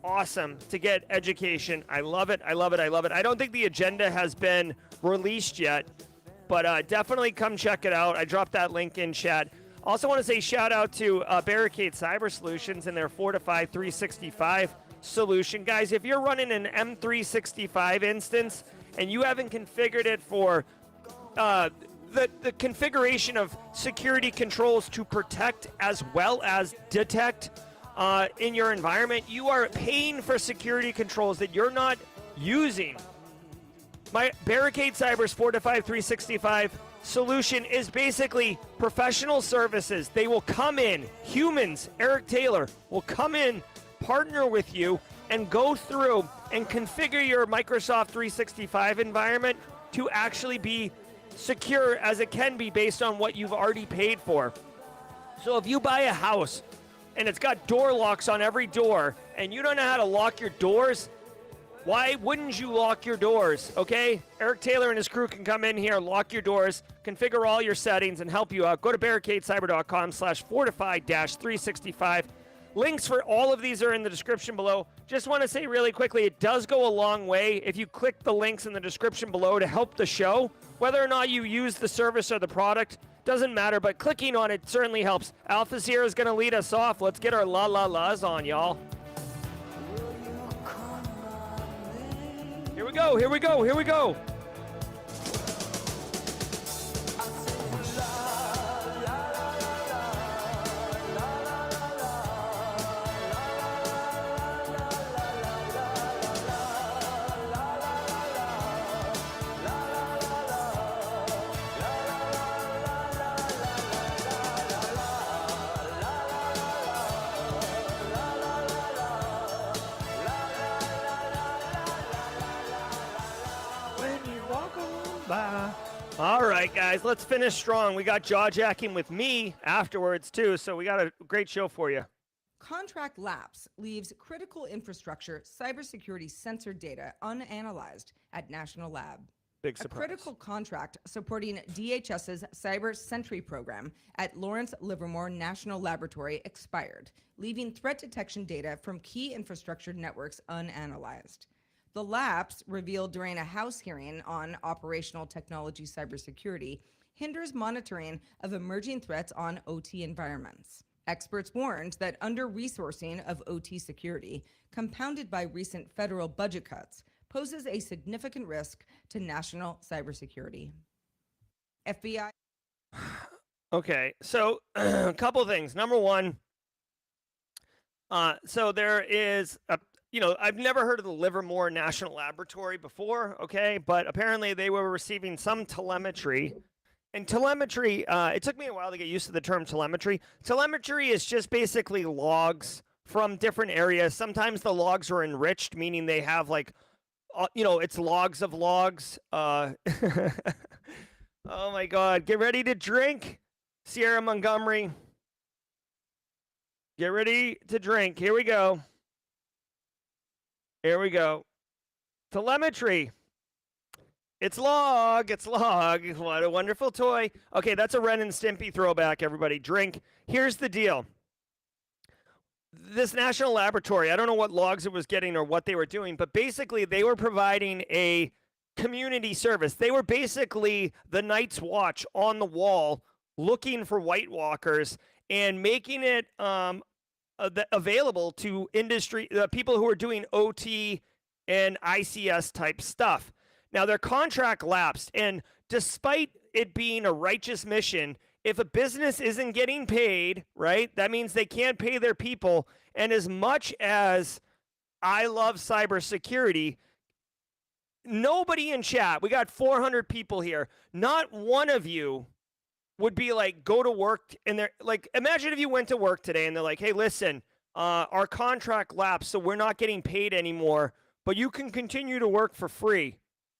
awesome to get education. I love it. I love it. I love it. I don't think the agenda has been released yet, but definitely come check it out. I dropped that link in chat. Also want to say shout out to Barricade Cyber Solutions and their Fortify 365 solution. Guys, if you're running an M365 instance and you haven't configured it for the configuration of security controls to protect as well as detect in your environment, you are paying for security controls that you're not using. My Barricade Cyber's Fortify 365 solution is basically professional services. They will come in, humans, Eric Taylor, will come in, partner with you, and go through and configure your Microsoft 365 environment to actually be secure as it can be based on what you've already paid for. So if you buy a house and it's got door locks on every door and you don't know how to lock your doors, why wouldn't you lock your doors, okay? Eric Taylor and his crew can come in here, lock your doors, configure all your settings, and help you out. Go to barricadecyber.com/fortify-365. Links for all of these are in the description below. Just want to say really quickly, it does go a long way if you click the links in the description below to help the show. Whether or not you use the service or the product, doesn't matter, but clicking on it certainly helps. Alpha Sierra is going to lead us off. Let's get our la-la-las on, y'all. Here we go, here we go, here we go. All right, guys, let's finish strong. We got Jawjackin with me afterwards, too, so we got a great show for you. Contract lapse leaves critical infrastructure cybersecurity sensor data unanalyzed at National Lab. Big A surprise. critical contract supporting DHS's Cyber Sentry program at Lawrence Livermore National Laboratory expired, leaving threat detection data from key infrastructure networks unanalyzed. The lapse, revealed during a House hearing on operational technology cybersecurity, hinders monitoring of emerging threats on OT environments. Experts warned that under-resourcing of OT security, compounded by recent federal budget cuts, poses a significant risk to national cybersecurity. FBI. Okay, so a couple things. Number one, so there is a, I've never heard of the Livermore National Laboratory before, okay, but apparently they were receiving some telemetry. And telemetry, it took me a while to get used to the term telemetry. Telemetry is just basically logs from different areas. Sometimes the logs are enriched, meaning they have it's logs of logs. Oh my God, get ready to drink, Sierra Montgomery. Get ready to drink. Here we go. Here we go. Telemetry. It's log. It's log. What a wonderful toy. Okay, that's a Ren and Stimpy throwback, everybody. Drink. Here's the deal. This national laboratory, I don't know what logs it was getting or what they were doing, but basically they were providing a community service. They were basically the Night's Watch on the wall looking for White Walkers and making it available to industry, people who are doing OT and ICS type stuff. Now, their contract lapsed, and despite it being a righteous mission, if a business isn't getting paid, right, that means they can't pay their people. And as much as I love cybersecurity, nobody in chat, we got 400 people here, not one of you would be like, go to work, and they're like, imagine if you went to work today and they're like, hey, listen, our contract lapsed, so we're not getting paid anymore, but you can continue to work for free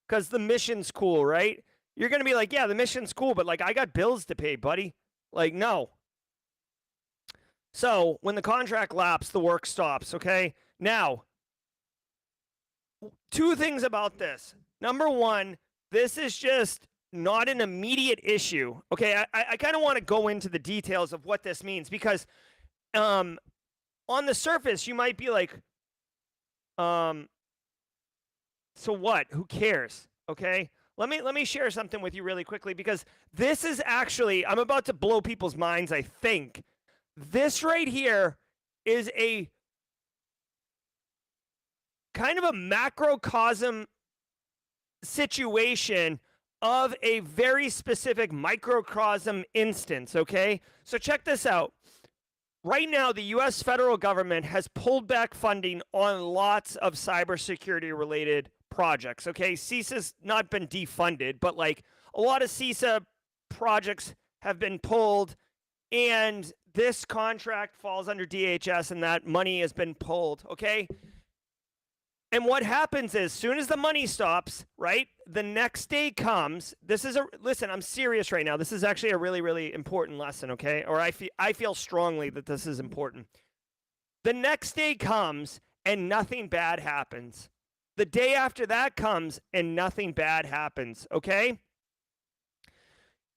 because the mission's cool, right? You're going to be like, yeah, the mission's cool, but like, I got bills to pay, buddy. Like, no. So when the contract lapses, the work stops, okay? Now, two things about this. Number one, this is just not an immediate issue. Okay, I kind of want to go into the details of what this means because on the surface, you might be like, so what? Who cares? Okay, let me share something with you really quickly because this is actually, I'm about to blow people's minds, I think. This right here is a kind of a macrocosm situation of a very specific microcosm instance, okay? So check this out. Right now, the U.S. federal government has pulled back funding on lots of cybersecurity-related projects, okay? CISA's not been defunded, but like a lot of CISA projects have been pulled, and this contract falls under DHS, and that money has been pulled, okay? And what happens is, soon as the money stops, right, the next day comes. Listen, I'm serious right now. This is actually a really, really important lesson, okay? Or I feel strongly that this is important. The next day comes and nothing bad happens. The day after that comes and nothing bad happens, okay?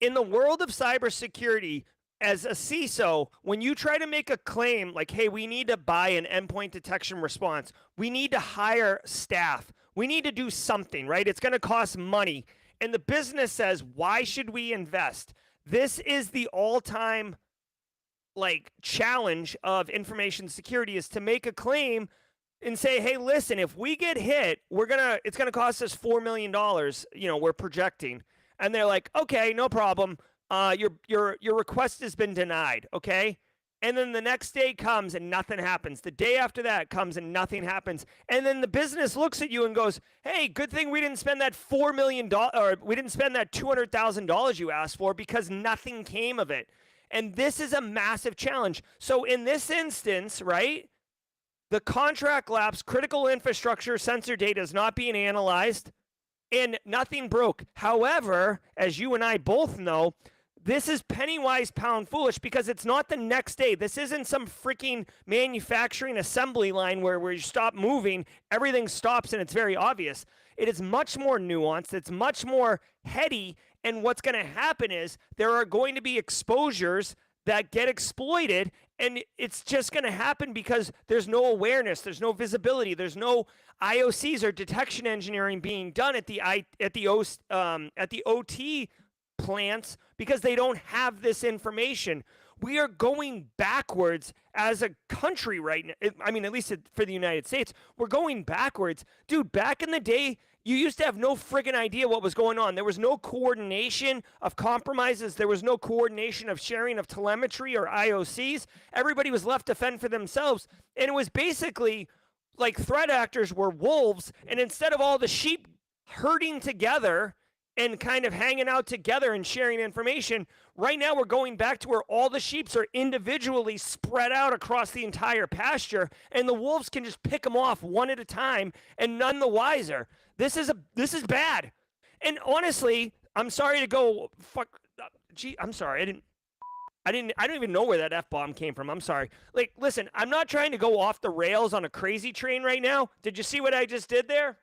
In the world of cybersecurity, as a CISO, when you try to make a claim like, hey, we need to buy an endpoint detection response, we need to hire staff, we need to do something, right? It's going to cost money. And the business says, why should we invest? This is the all-time like challenge of information security, is to make a claim and say, hey, listen, if we get hit, it's going to cost us $4 million, we're projecting. And they're like, okay, no problem. Your request has been denied, okay? And then the next day comes and nothing happens. The day after that comes and nothing happens. And then the business looks at you and goes, hey, good thing we didn't spend that $4 million, or we didn't spend that $200,000 you asked for, because nothing came of it. And this is a massive challenge. So in this instance, right, the contract lapse, critical infrastructure, sensor data is not being analyzed, and nothing broke. However, as you and I both know, this is penny wise, pound foolish, because it's not the next day. This isn't some freaking manufacturing assembly line where you stop moving, everything stops, and it's very obvious. It is much more nuanced. It's much more heady. And what's going to happen is there are going to be exposures that get exploited, and it's just going to happen because there's no awareness, there's no visibility, there's no IOCs or detection engineering being done at the OT plants because they don't have this information. We are going backwards as a country right now. I mean, at least for the United States, we're going backwards. Dude, back in the day, you used to have no friggin' idea what was going on. There was no coordination of compromises. There was no coordination of sharing of telemetry or IOCs. Everybody was left to fend for themselves. And it was basically like threat actors were wolves. And instead of all the sheep herding together and kind of hanging out together and sharing information, right now we're going back to where all the sheep are individually spread out across the entire pasture, and the wolves can just pick them off one at a time and none the wiser. This is bad. And honestly, I'm sorry to go I'm sorry. I don't even know where that F-bomb came from. I'm sorry. Like, listen, I'm not trying to go off the rails on a crazy train right now. Did you see what I just did there?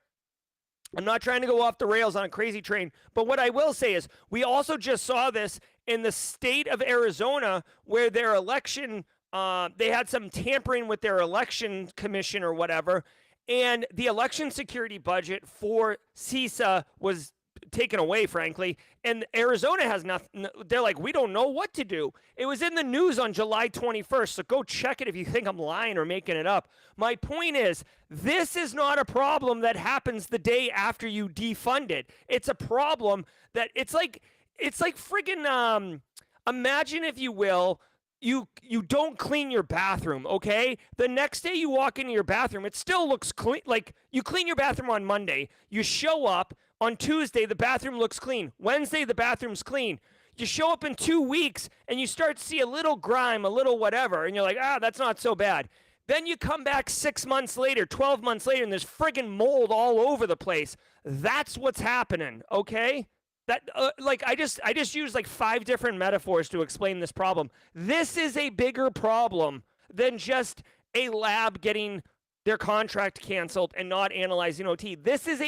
I'm not trying to go off the rails on a crazy train, but what I will say is we also just saw this in the state of Arizona, where their election, they had some tampering with their election commission or whatever, and the election security budget for CISA was taken away, frankly, and Arizona has nothing. They're like, we don't know what to do. It was in the news on July 21st, so go check it if you think I'm lying or making it up. My point is, this is not a problem that happens the day after you defund it. It's a problem that it's like friggin' imagine, if you will, you don't clean your bathroom, okay? The next day you walk into your bathroom, it still looks clean. Like, you clean your bathroom on Monday, you show up on Tuesday, the bathroom looks clean. Wednesday, the bathroom's clean. You show up in 2 weeks and you start to see a little grime, a little whatever, and you're like, that's not so bad. Then you come back 6 months later, 12 months later, and there's friggin' mold all over the place. That's what's happening, okay? That I just used like 5 different metaphors to explain this problem. This is a bigger problem than just a lab getting their contract canceled and not analyzing OT. This is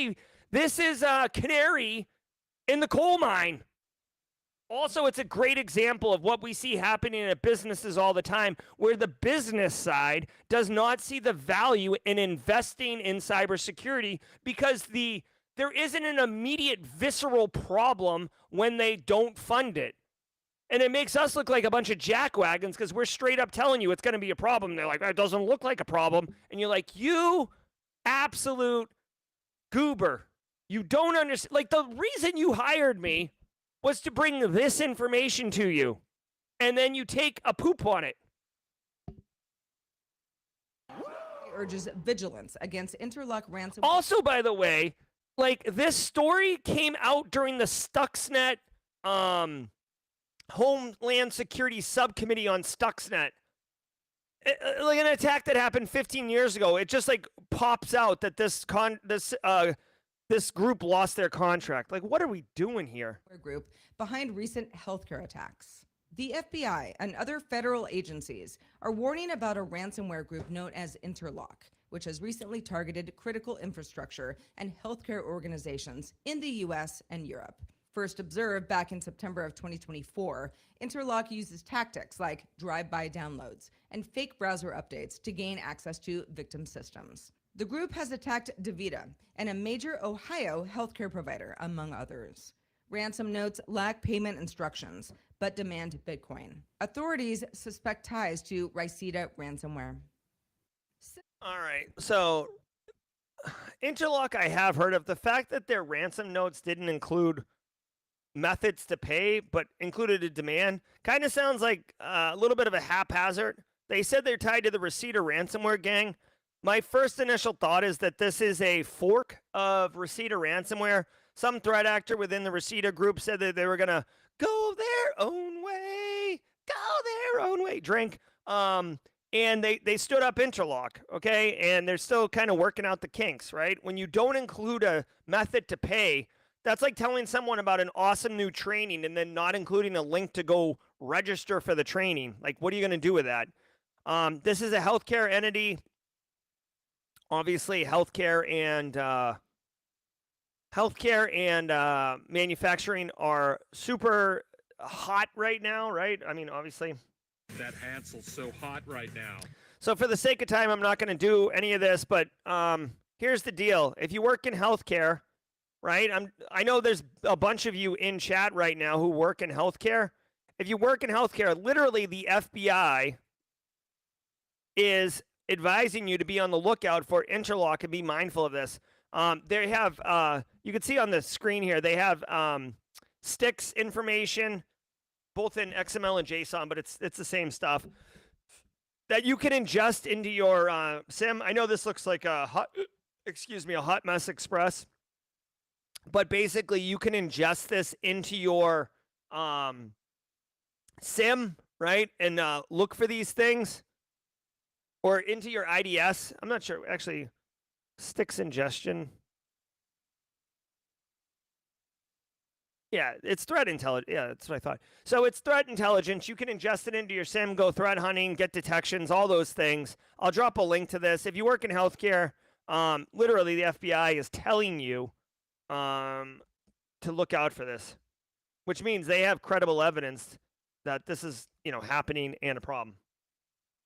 a canary in the coal mine. Also, it's a great example of what we see happening at businesses all the time, where the business side does not see the value in investing in cybersecurity because there isn't an immediate visceral problem when they don't fund it. And it makes us look like a bunch of jackwagons because we're straight up telling you it's going to be a problem. They're like, it doesn't look like a problem. And you're like, you absolute goober. You don't understand. Like, the reason you hired me was to bring this information to you. And then you take a poop on it. Urges vigilance against Interlock ransomware. Also, by the way, like, this story came out during the Stuxnet Homeland Security Subcommittee on Stuxnet. Like an attack that happened 15 years ago. It just like pops out that this group lost their contract. Like, what are we doing here? Group behind recent healthcare attacks. The FBI and other federal agencies are warning about a ransomware group known as Interlock, which has recently targeted critical infrastructure and healthcare organizations in the US and Europe. First observed back in September of 2024, Interlock uses tactics like drive-by downloads and fake browser updates to gain access to victim systems. The group has attacked DaVita and a major Ohio healthcare provider, among others. Ransom notes lack payment instructions, but demand Bitcoin. Authorities suspect ties to Riceta ransomware. All right, so Interlock I have heard of. The fact that their ransom notes didn't include methods to pay, but included a demand, kind of sounds like a little bit of a haphazard. They said they're tied to the Riceta ransomware gang. My first initial thought is that this is a fork of Riceta ransomware. Some threat actor within the Riceta group said that they were going to go their own way, drink. And they stood up Interlock, okay? And they're still kind of working out the kinks, right? When you don't include a method to pay, that's like telling someone about an awesome new training and then not including a link to go register for the training. Like, what are you going to do with that? This is a healthcare entity. Obviously, healthcare and manufacturing are super hot right now, right? I mean, obviously. That Hansel's so hot right now. So for the sake of time, I'm not going to do any of this, but here's the deal. If you work in healthcare, right? I know there's a bunch of you in chat right now who work in healthcare. If you work in healthcare, literally the FBI is advising you to be on the lookout for Interlock and be mindful of this. They have, you can see on the screen here, they have sticks information, both in XML and JSON, but it's the same stuff that you can ingest into your SIM. I know this looks like a hot mess express. But basically, you can ingest this into your SIM, right? And look for these things. Or into your IDS. I'm not sure. Actually, sticks ingestion. Yeah, it's threat intelligence. Yeah, that's what I thought. So it's threat intelligence. You can ingest it into your SIM, go threat hunting, get detections, all those things. I'll drop a link to this. If you work in healthcare, literally the FBI is telling you to look out for this, which means they have credible evidence that this is, happening and a problem.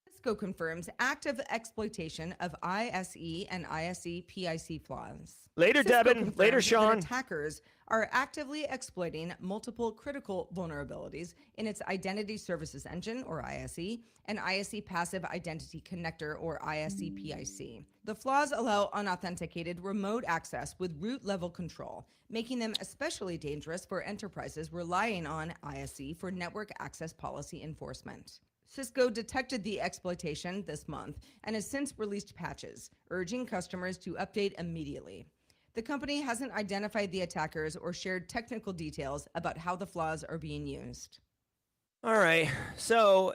Cisco confirms active exploitation of ISE and ISE PIC flaws. Later, Cisco Devin. confirms Later, that Sean. Attackers are actively exploiting multiple critical vulnerabilities in its Identity Services Engine, or ISE, and ISE Passive Identity Connector, or ISE PIC. The flaws allow unauthenticated remote access with root-level control, making them especially dangerous for enterprises relying on ISE for network access policy enforcement. Cisco detected the exploitation this month and has since released patches, urging customers to update immediately. The company hasn't identified the attackers or shared technical details about how the flaws are being used. All right. So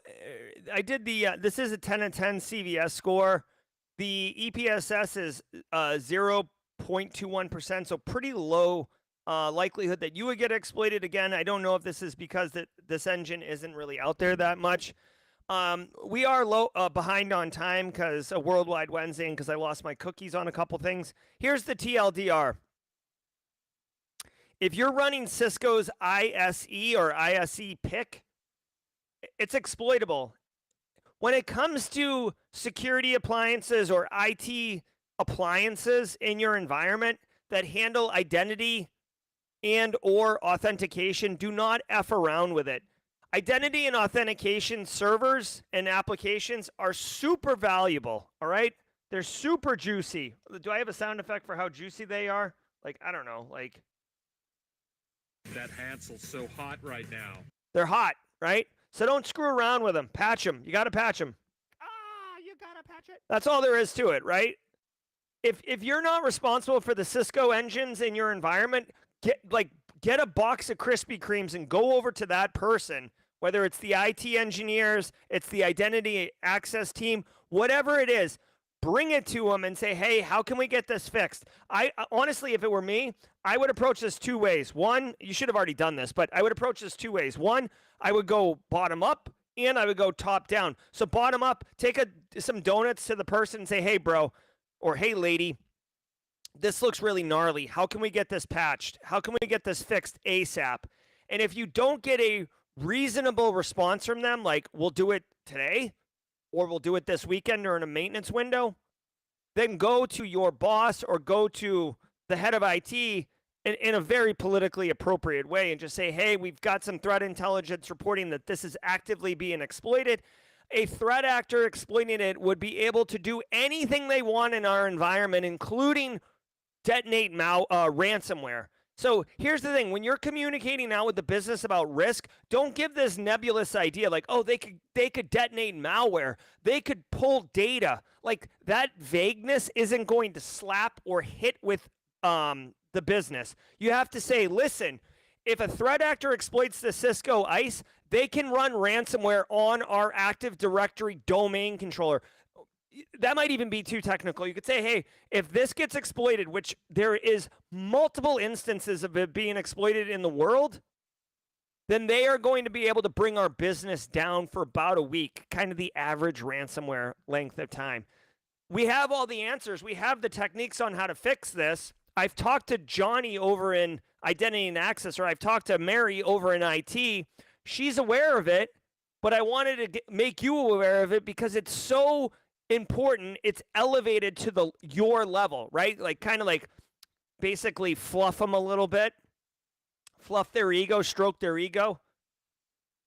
I did the, this is a 10 out of 10 CVS score. The EPSS is 0.21%, so pretty low likelihood that you would get exploited again. I don't know if this is because this engine isn't really out there that much. We are behind on time because a Worldwide Wednesday and because I lost my cookies on a couple things. Here's the TLDR. If you're running Cisco's ISE or ISE pick, it's exploitable. When it comes to security appliances or IT appliances in your environment that handle identity and or authentication, do not F around with it. Identity and authentication servers and applications are super valuable, all right? They're super juicy. Do I have a sound effect for how juicy they are? Like, I don't know, like... That Hansel's so hot right now. They're hot, right? So don't screw around with them. Patch them. You got to patch them. You got to patch it. That's all there is to it, right? If you're not responsible for the Cisco engines in your environment, get a box of Krispy Kremes and go over to that person, whether it's the IT engineers, it's the identity access team, whatever it is, bring it to them and say, hey, how can we get this fixed? I honestly, if it were me, I would approach this two ways. One, you should have already done this, but I would approach this two ways. One, I would go bottom up and I would go top down. So bottom up, take some donuts to the person and say, hey, bro, or hey, lady, this looks really gnarly. How can we get this patched? How can we get this fixed ASAP? And if you don't get a reasonable response from them, like we'll do it today or we'll do it this weekend or in a maintenance window, then go to your boss or go to the head of IT in a very politically appropriate way and just say, hey, we've got some threat intelligence reporting that this is actively being exploited. A threat actor exploiting it would be able to do anything they want in our environment, including detonate ransomware. So here's the thing. When you're communicating now with the business about risk, don't give this nebulous idea like, oh, they could detonate malware. They could pull data. Like that vagueness isn't going to slap or hit with the business. You have to say, listen, if a threat actor exploits the Cisco ISE, they can run ransomware on our Active Directory domain controller. That might even be too technical. You could say, hey, if this gets exploited, which there is multiple instances of it being exploited in the world, then they are going to be able to bring our business down for about a week, kind of the average ransomware length of time. We have all the answers. We have the techniques on how to fix this. I've talked to Johnny over in Identity and Access, or I've talked to Mary over in IT. She's aware of it, but I wanted to make you aware of it because it's so important. It's elevated to your level, right? Like kind of like basically fluff them a little bit, fluff their ego, stroke their ego.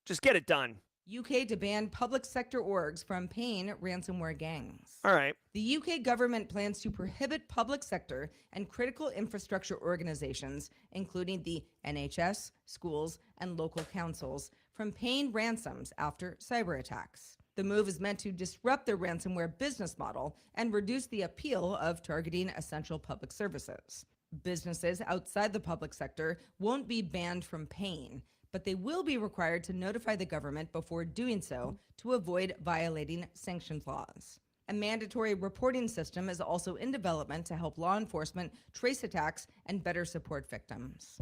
Just get it done. UK to ban public sector orgs from paying ransomware gangs. All right. The UK government plans to prohibit public sector and critical infrastructure organizations, including the NHS, schools, and local councils, from paying ransoms after cyber attacks. The move is meant to disrupt the ransomware business model and reduce the appeal of targeting essential public services. Businesses outside the public sector won't be banned from paying, but they will be required to notify the government before doing so to avoid violating sanctions laws. A mandatory reporting system is also in development to help law enforcement trace attacks and better support victims.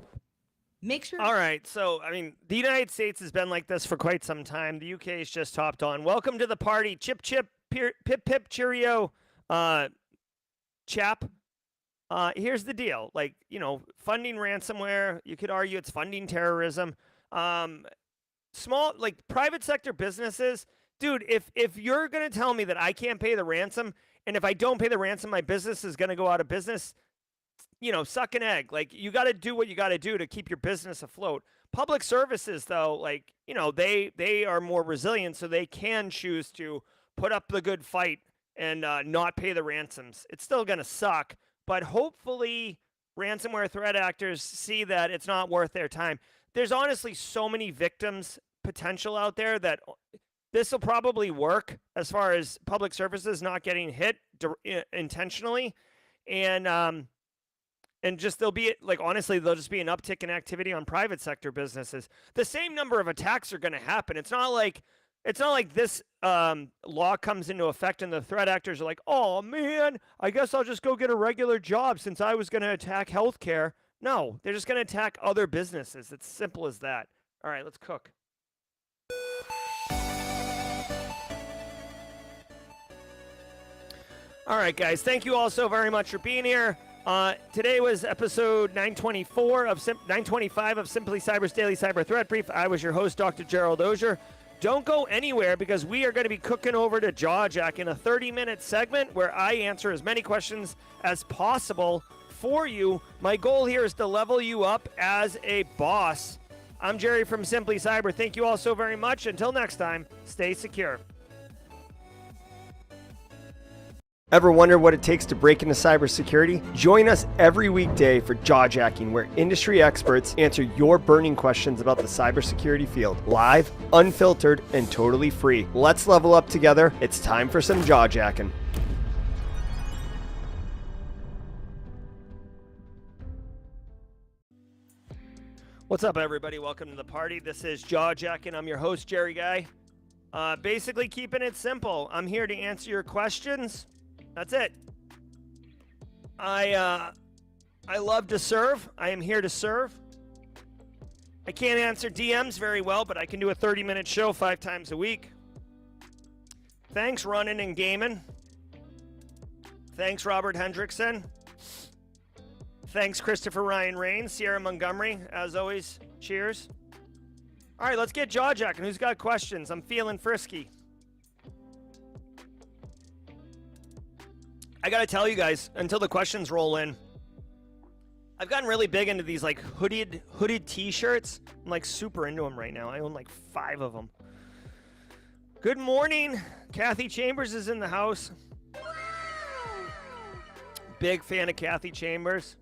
Make sure. All right. So, I mean, the United States has been like this for quite some time. The UK is just hopped on. Welcome to the party. Chip, chip, pip, pip, cheerio, chap. Here's the deal. Like, funding ransomware, you could argue it's funding terrorism. Small, like private sector businesses, dude, if you're going to tell me that I can't pay the ransom, and if I don't pay the ransom, my business is going to go out of business, suck an egg. Like, you got to do what you got to do to keep your business afloat. Public services, though, like, they are more resilient, so they can choose to put up the good fight and not pay the ransoms. It's still going to suck, but hopefully ransomware threat actors see that it's not worth their time. There's honestly so many victims potential out there that this will probably work as far as public services not getting hit intentionally. And And just there'll be, like, honestly, there'll just be an uptick in activity on private sector businesses. The same number of attacks are going to happen. It's not like this law comes into effect and the threat actors are like, oh man, I guess I'll just go get a regular job since I was going to attack healthcare. No, they're just going to attack other businesses. It's simple as that. All right, let's cook. All right, guys, thank you all so very much for being here. Today was episode 925 of Simply Cyber's Daily Cyber Threat Brief. I was your host, Dr. Gerald Auger. Don't go anywhere because we are going to be cooking over to Jawjackin in a 30-minute segment where I answer as many questions as possible for you. My goal here is to level you up as a boss. I'm Jerry from Simply Cyber. Thank you all so very much. Until next time, stay secure. Ever wonder what it takes to break into cybersecurity? Join us every weekday for Jawjackin, where industry experts answer your burning questions about the cybersecurity field. Live, unfiltered, and totally free. Let's level up together. It's time for some Jawjackin. What's up, everybody? Welcome to the party. This is Jawjackin. I'm your host, Jerry Guy. Basically keeping it simple. I'm here to answer your questions. That's it. I love to serve. I am here to serve. I can't answer DMs very well, but I can do a 30-minute show 5 times a week. Thanks, Runnin' and Gamin'. Thanks, Robert Hendrickson. Thanks, Christopher Ryan Rains, Sierra Montgomery. As always, cheers. All right, let's get Jawjackin. Who's got questions? I'm feeling frisky. I gotta tell you guys, until the questions roll in, I've gotten really big into these like hooded t-shirts. I'm like super into them right now. I own like 5 of them. Good morning. Kathy Chambers is in the house. Big fan of Kathy Chambers.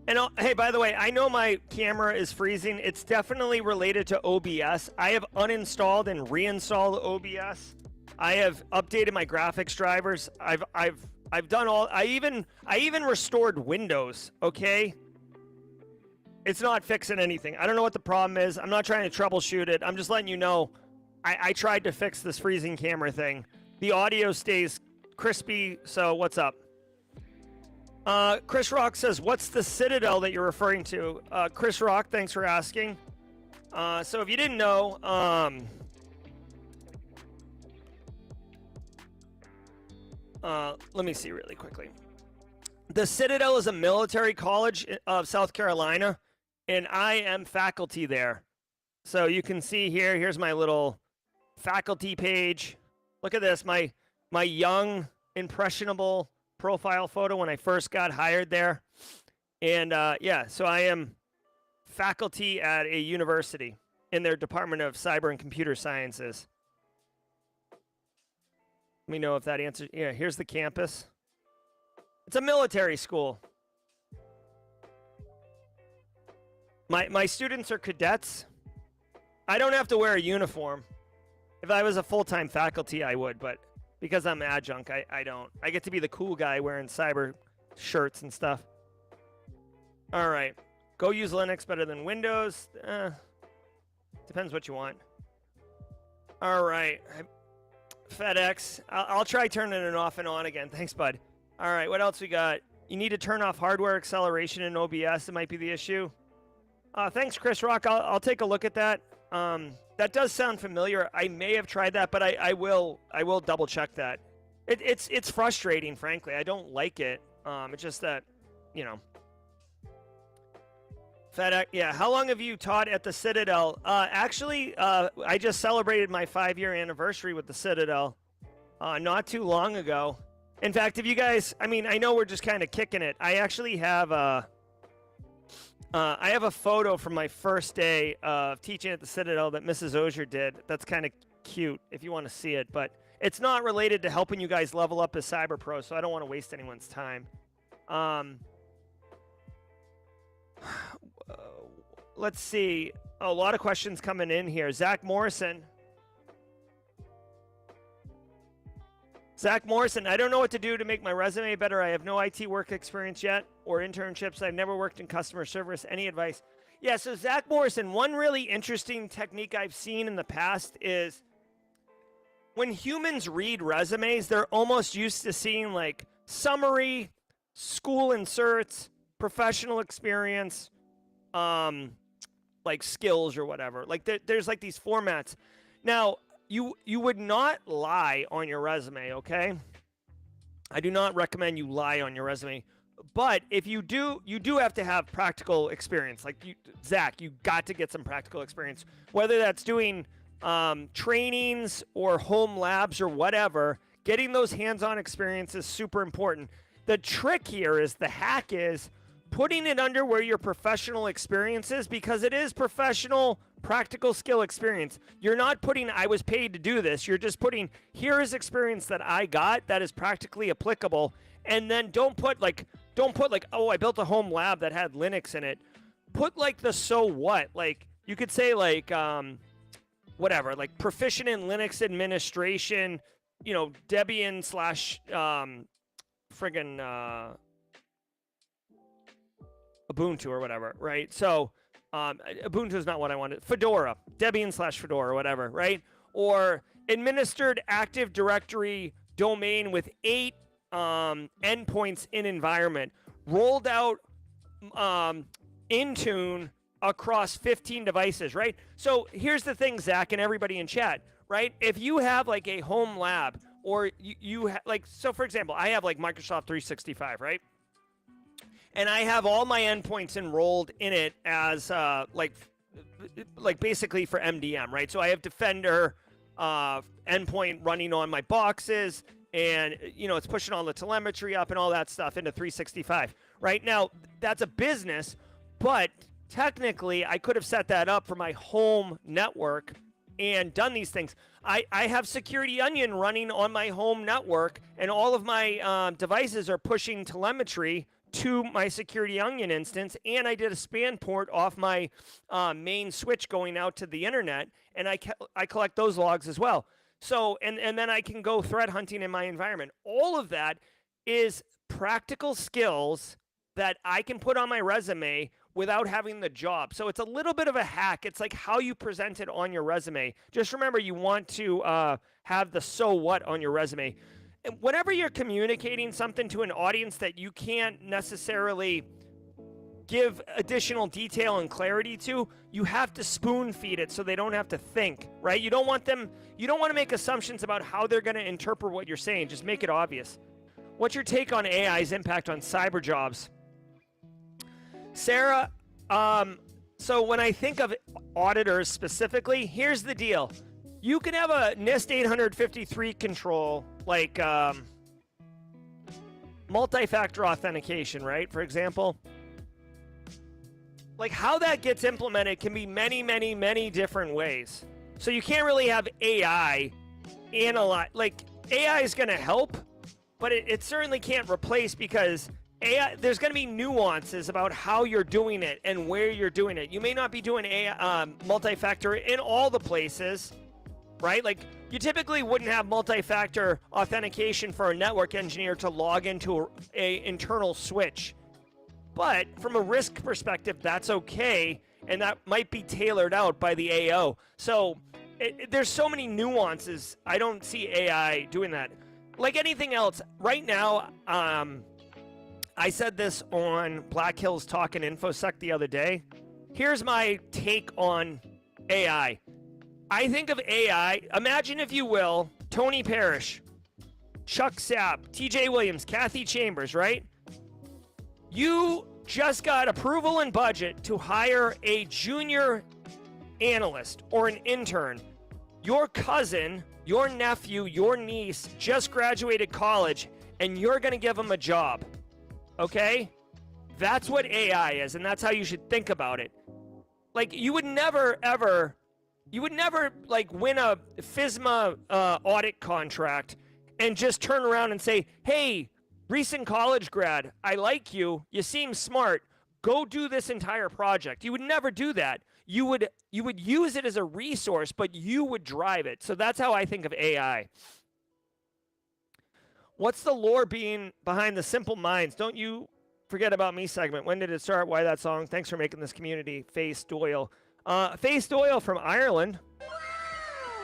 And hey, by the way, I know my camera is freezing. It's definitely related to OBS. I have uninstalled and reinstalled OBS. I have updated my graphics drivers. I've done all. I even restored Windows. Okay, it's not fixing anything. I don't know what the problem is. I'm not trying to troubleshoot it. I'm just letting you know. I tried to fix this freezing camera thing. The audio stays crispy. So what's up? Chris Rock says, "What's the Citadel that you're referring to?" Chris Rock, thanks for asking. So if you didn't know, let me see really quickly. The Citadel is a military college of South Carolina, and I am faculty there. So you can see here, here's my little faculty page. Look at this, my young, impressionable profile photo when I first got hired there. And yeah, so I am faculty at a university in their Department of Cyber and Computer Sciences. Let me know if that answers. Yeah, here's the campus. It's a military school. My students are cadets. I don't have to wear a uniform. If I was a full-time faculty, I would, but because I'm adjunct, I don't. I get to be the cool guy wearing cyber shirts and stuff. All right. Go use Linux better than Windows. Depends what you want. All right. FedEx. I'll try turning it off and on again. Thanks, bud. All right, what else we got? You need to turn off hardware acceleration in OBS. It might be the issue. Thanks, Chris Rock. I'll take a look at that. That does sound familiar. I may have tried that, but I will double check that. It's frustrating, frankly. I don't like it. It's just that, you know. FedEx. Yeah. How long have you taught at the Citadel? Actually, I just celebrated my 5-year anniversary with the Citadel not too long ago. In fact, if you guys, I mean, I know we're just kind of kicking it. I actually have I have a photo from my first day of teaching at the Citadel that Mrs. Auger did. That's kind of cute if you want to see it, but it's not related to helping you guys level up as cyber pros, so I don't want to waste anyone's time. Let's see. A lot of questions coming in here. Zach Morrison. Zach Morrison, I don't know what to do to make my resume better. I have no IT work experience yet or internships. I've never worked in customer service. Any advice? Yeah, so Zach Morrison, one really interesting technique I've seen in the past is when humans read resumes, they're almost used to seeing like summary, school inserts, professional experience, like skills or whatever. Like there's like these formats. Now, you would not lie on your resume, okay? I do not recommend you lie on your resume. But if you do, you do have to have practical experience. Like Zach, you got to get some practical experience, whether that's doing trainings or home labs or whatever. Getting those hands-on experience is super important. The trick here is, the hack is putting it under where your professional experience is, because it is professional, practical skill experience. You're not putting, I was paid to do this. You're just putting, here is experience that I got that is practically applicable. And then don't put like, oh, I built a home lab that had Linux in it. Put like the so what. Like you could say like, whatever, like proficient in Linux administration, you know, Debian slash friggin' Ubuntu or whatever, right? So Ubuntu is not what I wanted. Fedora, Debian slash Fedora or whatever, right? Or administered Active Directory domain with 8 endpoints in environment. Rolled out Intune across 15 devices, right? So here's the thing, Zach, and everybody in chat, right? If you have like a home lab, or like, so for example, I have like Microsoft 365, right? And I have all my endpoints enrolled in it as like basically for MDM, right? So I have Defender endpoint running on my boxes, and you know, it's pushing all the telemetry up and all that stuff into 365. Right now, that's a business, but technically I could have set that up for my home network and done these things. I have Security Onion running on my home network, and all of my devices are pushing telemetry to my Security Onion instance, and I did a span port off my main switch going out to the internet, and I collect those logs as well. So, and then I can go threat hunting in my environment. All of that is practical skills that I can put on my resume without having the job. So it's a little bit of a hack. It's like how you present it on your resume. Just remember, you want to have the so what on your resume. And whenever you're communicating something to an audience that you can't necessarily give additional detail and clarity to, you have to spoon feed it so they don't have to think, right? You don't want to make assumptions about how they're going to interpret what you're saying. Just make it obvious. What's your take on AI's impact on cyber jobs? Sarah, so when I think of auditors specifically, here's the deal. You can have a NIST 853 control, like multi-factor authentication, right? For example, like how that gets implemented can be many, many, many different ways. So you can't really have AI analyze. Like AI is going to help, but it certainly can't replace, because AI, there's going to be nuances about how you're doing it and where you're doing it. You may not be doing AI, multi-factor in all the places, right? Like you typically wouldn't have multi-factor authentication for a network engineer to log into a internal switch. But from a risk perspective, that's okay, and that might be tailored out by the AO. So there's so many nuances. I don't see AI doing that. Like anything else, right now, I said this on Black Hills Talk and InfoSec the other day. Here's my take on AI. I think of AI, imagine if you will, Tony Parrish, Chuck Sapp, TJ Williams, Kathy Chambers, right? You just got approval and budget to hire a junior analyst or an intern. Your cousin, your nephew, your niece just graduated college, and you're going to give them a job. Okay? That's what AI is, and that's how you should think about it. Like, you would never like win a FISMA audit contract and just turn around and say, hey, recent college grad, I like you. You seem smart. Go do this entire project. You would never do that. You would use it as a resource, but you would drive it. So that's how I think of AI. What's the lore behind the Simple Minds? Don't you forget about me segment. When did it start? Why that song? Thanks for making this community. Face Doyle. Face Doyle from Ireland.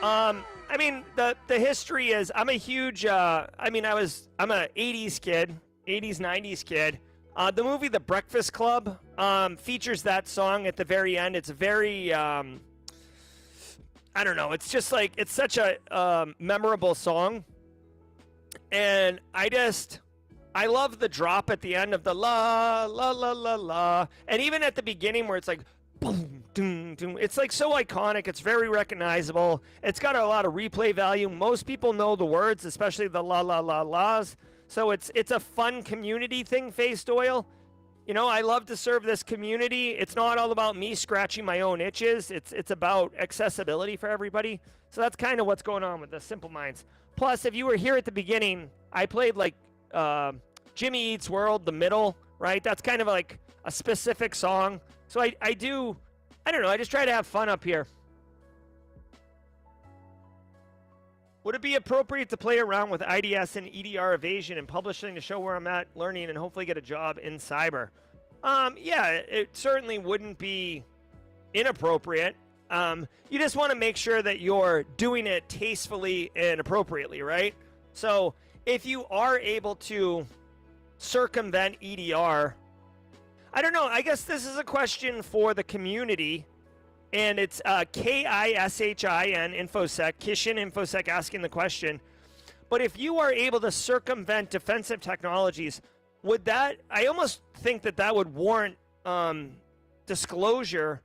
I mean, the history is, I'm a huge, I'm a 80s kid, 80s, 90s kid. The movie The Breakfast Club features that song at the very end. It's very, I don't know, it's just like, it's such a memorable song. And I love the drop at the end of the la, la, la, la, la. And even at the beginning where it's like, boom, doom, doom. It's like so iconic. It's very recognizable. It's got a lot of replay value. Most people know the words, especially the la, la, la, la's. So it's a fun community thing, Face Doyle. You know, I love to serve this community. It's not all about me scratching my own itches. It's about accessibility for everybody. So that's kind of what's going on with the Simple Minds. Plus, if you were here at the beginning, I played like Jimmy Eats World, the middle, right? That's kind of like a specific song. So I don't know, I just try to have fun up here. Would it be appropriate to play around with IDS and EDR evasion and publishing to show where I'm at learning and hopefully get a job in cyber? Yeah, it certainly wouldn't be inappropriate. You just want to make sure that you're doing it tastefully and appropriately, right? So if you are able to circumvent EDR, I don't know, I guess this is a question for the community. And it's KISHIN InfoSec, Kishin InfoSec asking the question. But if you are able to circumvent defensive technologies, would that, I almost think that would warrant disclosure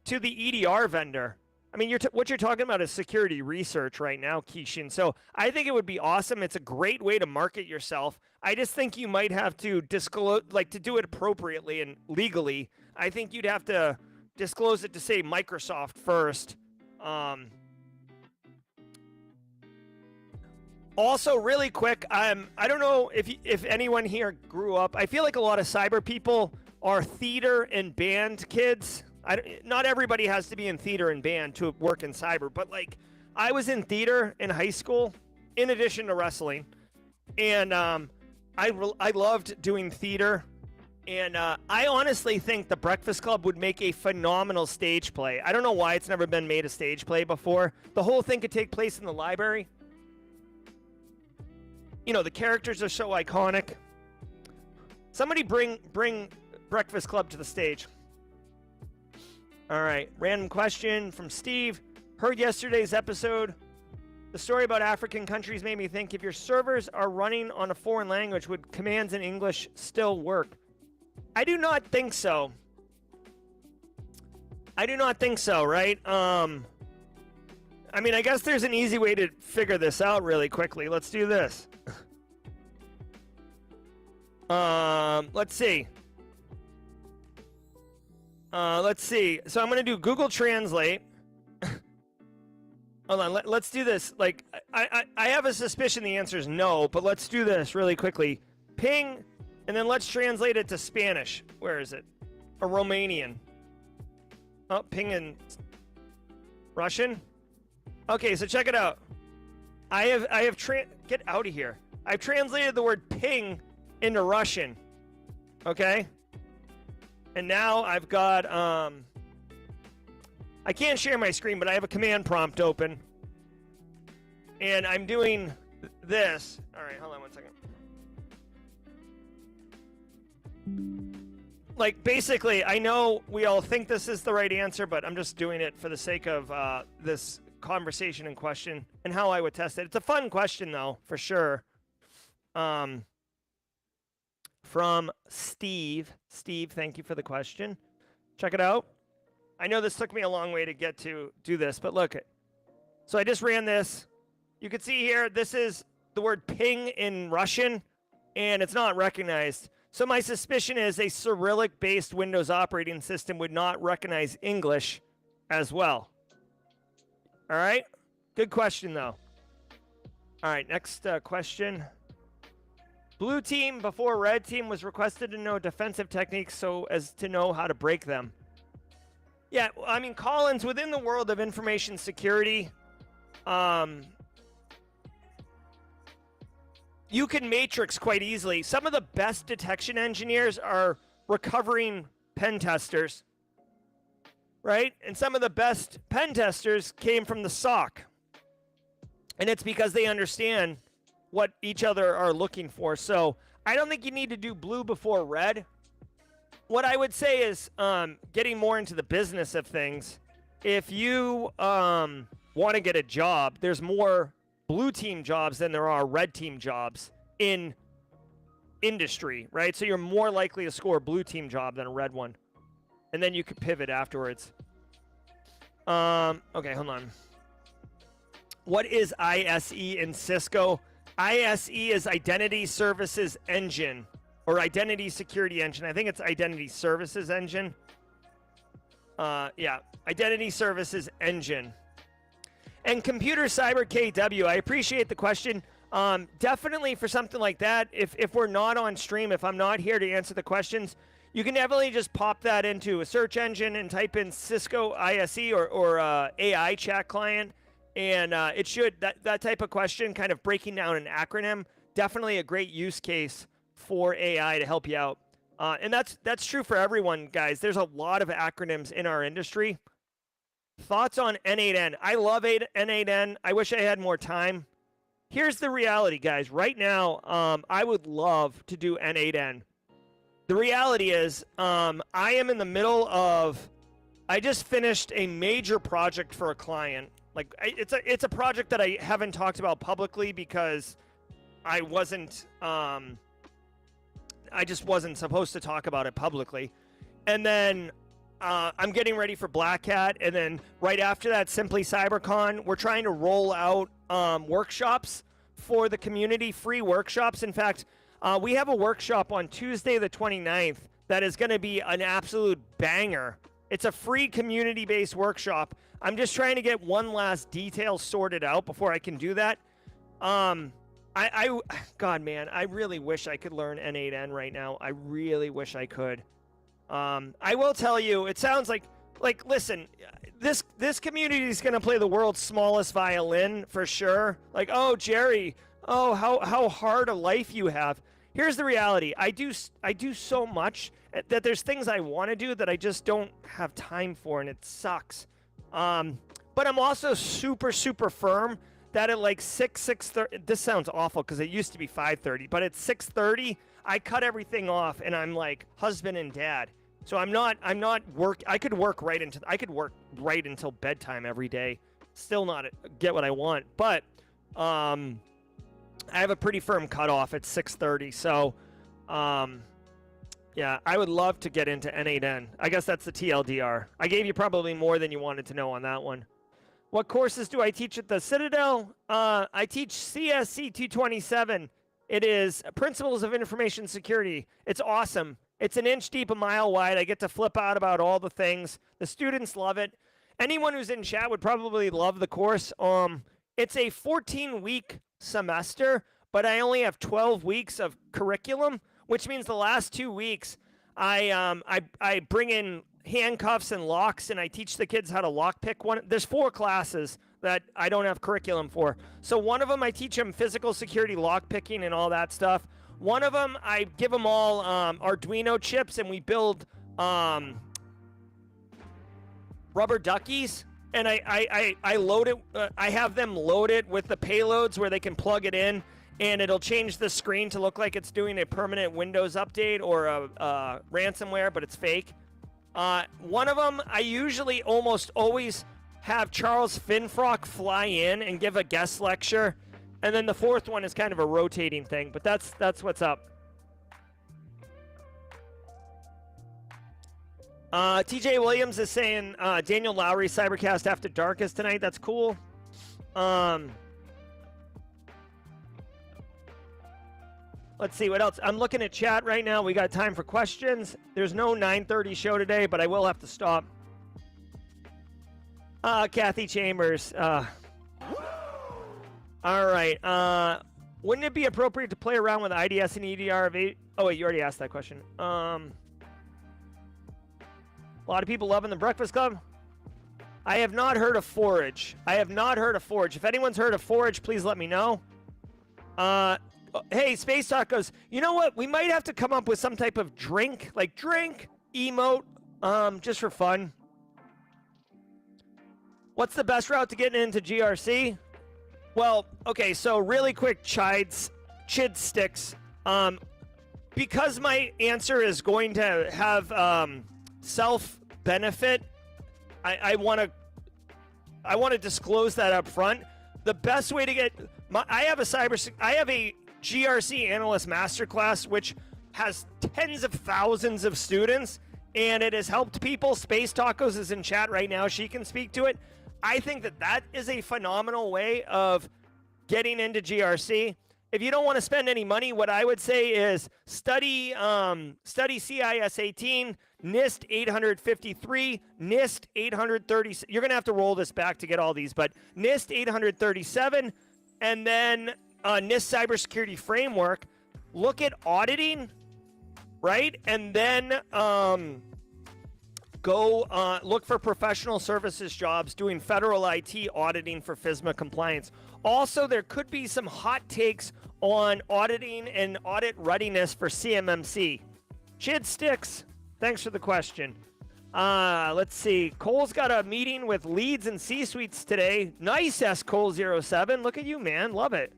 to the EDR vendor. I mean, what you're talking about is security research right now, Kishin. So I think it would be awesome. It's a great way to market yourself. I just think you might have to disclose, like to do it appropriately and legally. I think you'd have to disclose it to say Microsoft first. Also, really quick, I don't know if anyone here grew up. I feel like a lot of cyber people are theater and band kids. Not everybody has to be in theater and band to work in cyber, but like I was in theater in high school, in addition to wrestling, and I loved doing theater. And I honestly think The Breakfast Club would make a phenomenal stage play. I don't know why it's never been made a stage play before. The whole thing could take place in the library. You know, the characters are so iconic. Somebody bring Breakfast Club to the stage. All right, random question from Steve. Heard yesterday's episode. The story about African countries made me think, if your servers are running on a foreign language, would commands in English still work? I do not think so. I do not think so, right? I mean, I guess there's an easy way to figure this out really quickly. Let's do this. Let's see. Let's see. So I'm going to do Google Translate. Hold on. Let's do this. Like, I have a suspicion the answer is no, but let's do this really quickly. Ping. And then let's translate it to Spanish. Where is it? Or Romanian. Oh, ping in Russian. Okay, so check it out. I have get out of here. I've translated the word ping into Russian. Okay? And now I've got I can't share my screen, but I have a command prompt open. And I'm doing this. All right, hold on one second. Like, basically, I know we all think this is the right answer, but I'm just doing it for the sake of this conversation in question and how I would test it. It's a fun question, though, for sure. From Steve. Steve, thank you for the question. Check it out. I know this took me a long way to get to do this, but look. So I just ran this. You can see here, this is the word ping in Russian, and it's not recognized. So my suspicion is a Cyrillic-based Windows operating system would not recognize English as well. All right? Good question, though. All right, next question. Blue team before red team was requested to know defensive techniques so as to know how to break them. Yeah, I mean, Collins, within the world of information security, you can matrix quite easily. Some of the best detection engineers are recovering pen testers, right? And some of the best pen testers came from the SOC. And it's because they understand what each other are looking for. So I don't think you need to do blue before red. What I would say is getting more into the business of things. If you want to get a job, there's more blue team jobs than there are red team jobs in industry, right? So you're more likely to score a blue team job than a red one. And then you could pivot afterwards. Okay, hold on. What is ISE in Cisco? ISE is Identity Services Engine, or Identity Security Engine. I think it's Identity Services Engine. Yeah, Identity Services Engine. And Computer Cyber KW, I appreciate the question. Definitely for something like that, if we're not on stream, if I'm not here to answer the questions, you can definitely just pop that into a search engine and type in Cisco ISE or AI chat client. And it should, that type of question, kind of breaking down an acronym, definitely a great use case for AI to help you out. And that's true for everyone, guys. There's a lot of acronyms in our industry. Thoughts on N8N? I love N8N. I wish I had more time. Here's the reality, guys. Right now, I would love to do N8N. The reality is, I am in the middle of, I just finished a major project for a client. Like, it's a project that I haven't talked about publicly because I wasn't, I just wasn't supposed to talk about it publicly. And then I'm getting ready for Black Hat, and then right after that, Simply CyberCon, we're trying to roll out workshops for the community, free workshops. In fact, we have a workshop on Tuesday the 29th that is going to be an absolute banger. It's a free community-based workshop. I'm just trying to get one last detail sorted out before I can do that. God, man, I really wish I could learn N8N right now. I really wish I could. I will tell you, it sounds like listen, this community is going to play the world's smallest violin for sure. Like, oh, Jerry, oh, how hard a life you have. Here's the reality. I do so much that there's things I want to do that I just don't have time for, and it sucks. But I'm also super, super firm that at like 6:30, this sounds awful because it used to be 5:30, but at 6:30, I cut everything off and I'm like husband and dad. So I'm not I could work right until bedtime every day. Still not get what I want, but I have a pretty firm cutoff at 6:30. So yeah, I would love to get into N8N. I guess that's the TLDR. I gave you probably more than you wanted to know on that one. What courses do I teach at the Citadel? I teach CSC 227. It is Principles of Information Security. It's awesome. It's an inch deep, a mile wide. I get to flip out about all the things. The students love it. Anyone who's in chat would probably love the course. It's a 14-week semester, but I only have 12 weeks of curriculum, which means the last 2 weeks I bring in handcuffs and locks, and I teach the kids how to lockpick one. There's 4 classes that I don't have curriculum for. So one of them, I teach them physical security, lockpicking, and all that stuff. One of them, I give them all Arduino chips, and we build rubber duckies. And I load it. I have them load it with the payloads where they can plug it in, and it'll change the screen to look like it's doing a permanent Windows update or a ransomware, but it's fake. One of them, I usually almost always have Charles Finfrock fly in and give a guest lecture. And then the 4th one is kind of a rotating thing, but that's what's up. TJ Williams is saying Daniel Lowry Cybercast After Dark is tonight. That's cool. Let's see what else. I'm looking at chat right now. We got time for questions. There's no 9:30 show today, but I will have to stop. Kathy Chambers. All right. Wouldn't it be appropriate to play around with IDS and EDR of 8? Oh, wait, you already asked that question. A lot of people loving the Breakfast Club. I have not heard of Forage. If anyone's heard of Forage, please let me know. Hey, Space Talk goes, you know what? We might have to come up with some type of drink, like drink, emote, just for fun. What's the best route to getting into GRC? Well, okay, so really quick, chid sticks. Because my answer is going to have self-benefit, I want to disclose that up front. The best way to get I have a GRC analyst masterclass which has tens of thousands of students, and it has helped people. Space Tacos is in chat right now; she can speak to it. I think that is a phenomenal way of getting into GRC. If you don't want to spend any money, what I would say is study CIS 18, NIST 853, NIST 830. You're going to have to roll this back to get all these, but NIST 837, and then NIST Cybersecurity Framework. Look at auditing, right? And then go look for professional services jobs doing federal IT auditing for FISMA compliance. Also, there could be some hot takes on auditing and audit readiness for CMMC. Chid Sticks, thanks for the question. Let's see. Cole's got a meeting with leads and C-suites today. Nice, S. Cole07. Look at you, man. Love it.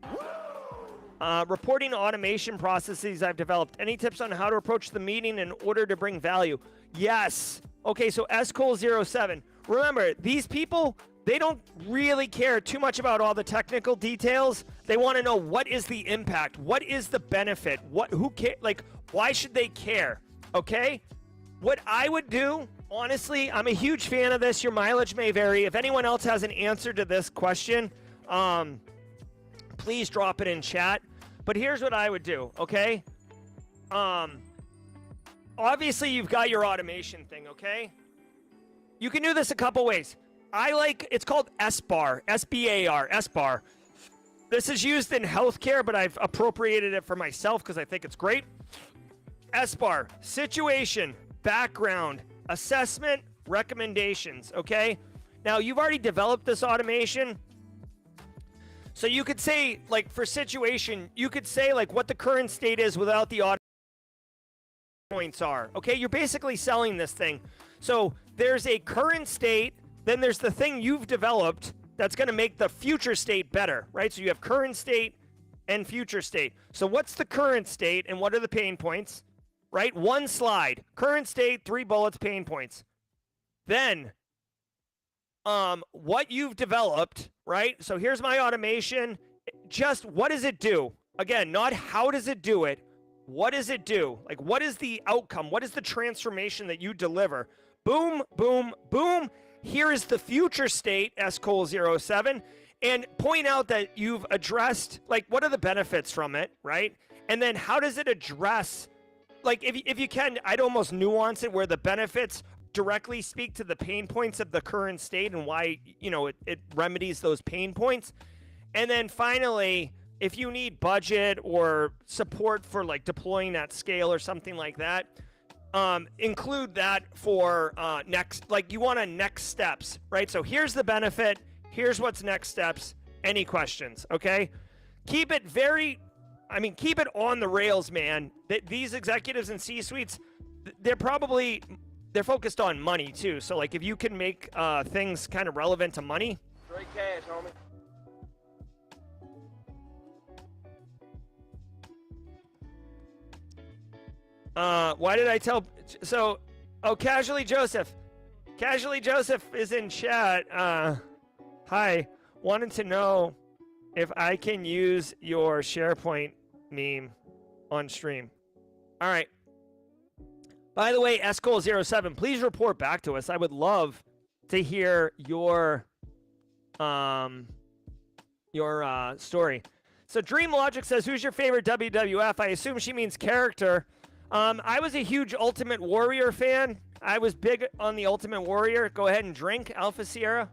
Reporting automation processes I've developed. Any tips on how to approach the meeting in order to bring value? Yes. Okay, so S. Cole07. Remember, these people, they don't really care too much about all the technical details. They want to know what is the impact, what is the benefit, who care, like why should they care? Okay? What I would do, honestly, I'm a huge fan of this. Your mileage may vary. If anyone else has an answer to this question, please drop it in chat. But here's what I would do, okay? Obviously you've got your automation thing, okay? You can do this a couple ways. It's called SBAR, S-B-A-R, SBAR. This is used in healthcare, but I've appropriated it for myself because I think it's great. SBAR, situation, background, assessment, recommendations, okay? Now, you've already developed this automation. So you could say, like, for situation, you could say, like, what the current state is without the automation points are, okay? You're basically selling this thing. So there's a current state, then there's the thing you've developed that's going to make the future state better, right? So you have current state and future state. So what's the current state and what are the pain points, right? One slide, current state, 3 bullets, pain points. Then what you've developed, right? So here's my automation. Just what does it do? Again, not how does it do it. What does it do? Like, what is the outcome? What is the transformation that you deliver? Boom, boom, boom. Here is the future state, SCOL07, and point out that you've addressed, like, what are the benefits from it, right? And then how does it address, like, if you can, I'd almost nuance it where the benefits directly speak to the pain points of the current state and why, you know, it remedies those pain points. And then finally, if you need budget or support for, like, deploying at scale or something like that, include that for next, like, you want a next steps, right? So here's the benefit, here's what's next steps. Any questions? Okay, keep it keep it on the rails, man. These executives and C-suites, they're focused on money too. So, like, if you can make things kind of relevant to money, straight cash, homie. Why did I tell? So, Casually Joseph is in chat. Hi, wanted to know if I can use your SharePoint meme on stream. All right. By the way, Escol07, please report back to us. I would love to hear your story. So Dream Logic says, who's your favorite WWF? I assume she means character. I was a huge Ultimate Warrior fan. I was big on the Ultimate Warrior. Go ahead and drink, Alpha Sierra.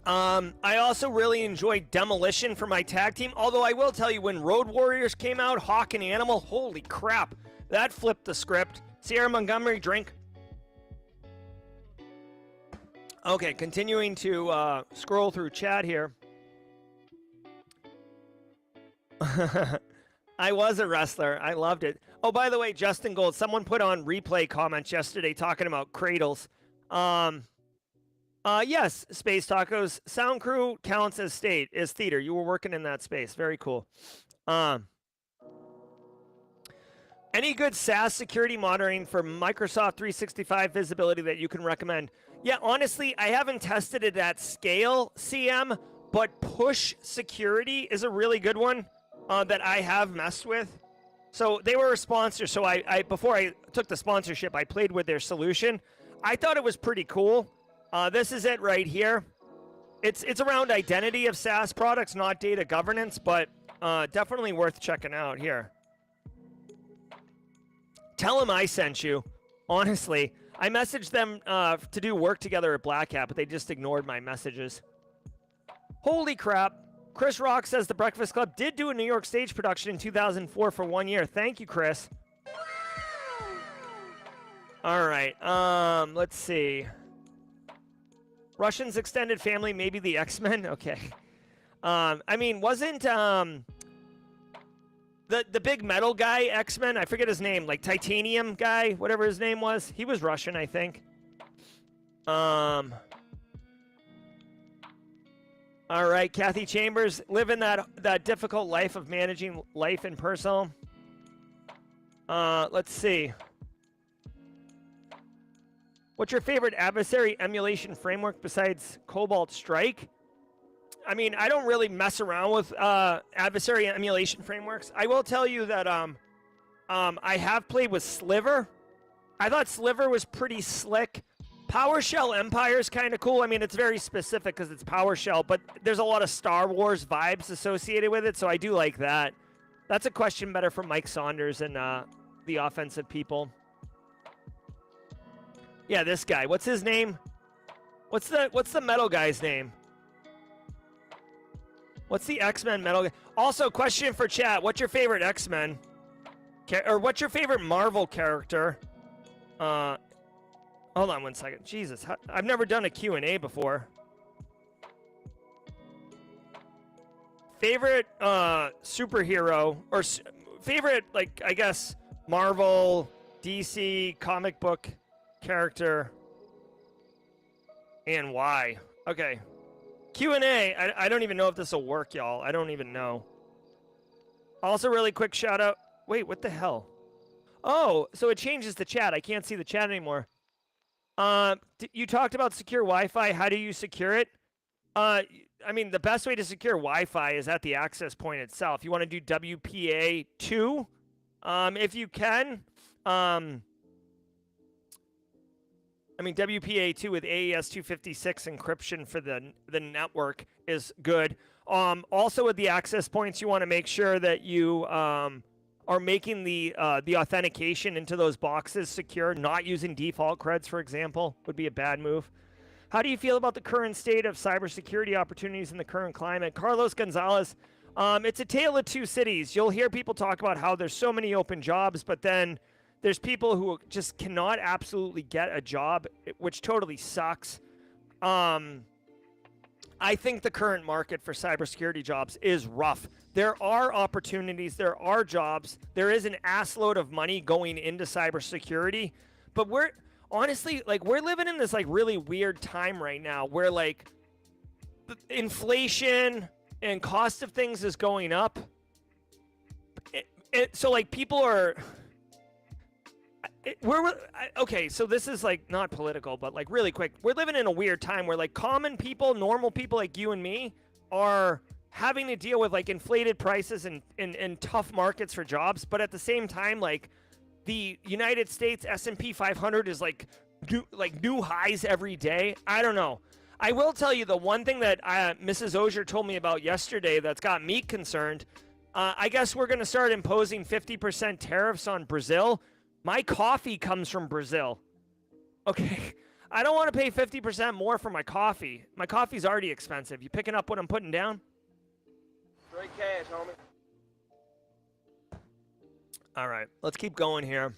I also really enjoyed Demolition for my tag team. Although I will tell you, when Road Warriors came out, Hawk and Animal, holy crap. That flipped the script. Sierra Montgomery, drink. Okay, continuing to scroll through chat here. I was a wrestler. I loved it. Oh, by the way, Justin Gold, someone put on replay comments yesterday talking about cradles. Yes, Space Tacos. Sound crew counts as theater. You were working in that space. Very cool. Any good SaaS security monitoring for Microsoft 365 visibility that you can recommend? Yeah, honestly, I haven't tested it at scale, CM, but Push Security is a really good one that I have messed with. So they were a sponsor. So I before I took the sponsorship, I played with their solution. I thought it was pretty cool. This is it right here. It's around identity of SaaS products, not data governance, but definitely worth checking out here. Tell them I sent you. Honestly, I messaged them to do work together at Black Hat, but they just ignored my messages. Holy crap. Chris Rock says the Breakfast Club did do a New York stage production in 2004 for 1 year. Thank you, Chris. All right. Let's see. Russians extended family, maybe the X-Men. Okay. I mean, wasn't the big metal guy X-Men? I forget his name. Like Titanium guy, whatever his name was. He was Russian, I think. All right, Kathy Chambers, living that difficult life of managing life and personal. Let's see. What's your favorite adversary emulation framework besides Cobalt Strike? I mean, I don't really mess around with adversary emulation frameworks. I will tell you that I have played with Sliver. I thought Sliver was pretty slick. PowerShell Empire is kind of cool. I mean, it's very specific because it's PowerShell, but there's a lot of Star Wars vibes associated with it, so I do like that. That's a question better for Mike Saunders and the offensive people. Yeah, this guy. What's his name? What's the metal guy's name? What's the X-Men metal guy? Also, question for chat. What's your favorite X-Men? Or what's your favorite Marvel character? Hold on 1 second. Jesus, I've never done a Q&A before. Favorite superhero, or favorite, like, I guess, Marvel, DC, comic book character, and why? Okay. Q&A, I don't even know if this will work, y'all. I don't even know. Also, really quick shout out. Wait, what the hell? Oh, so it changes the chat. I can't see the chat anymore. You talked about secure Wi-Fi. How do you secure it? I mean, the best way to secure Wi-Fi is at the access point itself. You want to do WPA2, if you can. I mean, WPA2 with AES 256 encryption for the network is good. Also, with the access points, you want to make sure that you are making the authentication into those boxes secure. Not using default creds, for example, would be a bad move. How do you feel about the current state of cybersecurity opportunities in the current climate? Carlos Gonzalez, it's a tale of two cities. You'll hear people talk about how there's so many open jobs, but then there's people who just cannot absolutely get a job, which totally sucks. I think the current market for cybersecurity jobs is rough. There are opportunities, there are jobs, there is an assload of money going into cybersecurity, but we're honestly, like, we're living in this like really weird time right now where like inflation and cost of things is going up. So like people are okay, so this is like not political, but like really quick. We're living in a weird time where like common people, normal people like you and me are having to deal with like inflated prices and tough markets for jobs. But at the same time, like the United States S&P 500 is like new highs every day. I don't know. I will tell you the one thing that Mrs. Auger told me about yesterday that's got me concerned. I guess we're going to start imposing 50% tariffs on Brazil. My coffee comes from Brazil. Okay, I don't want to pay 50% more for my coffee. My coffee's already expensive. You picking up what I'm putting down? Straight cash, homie. All right, let's keep going here.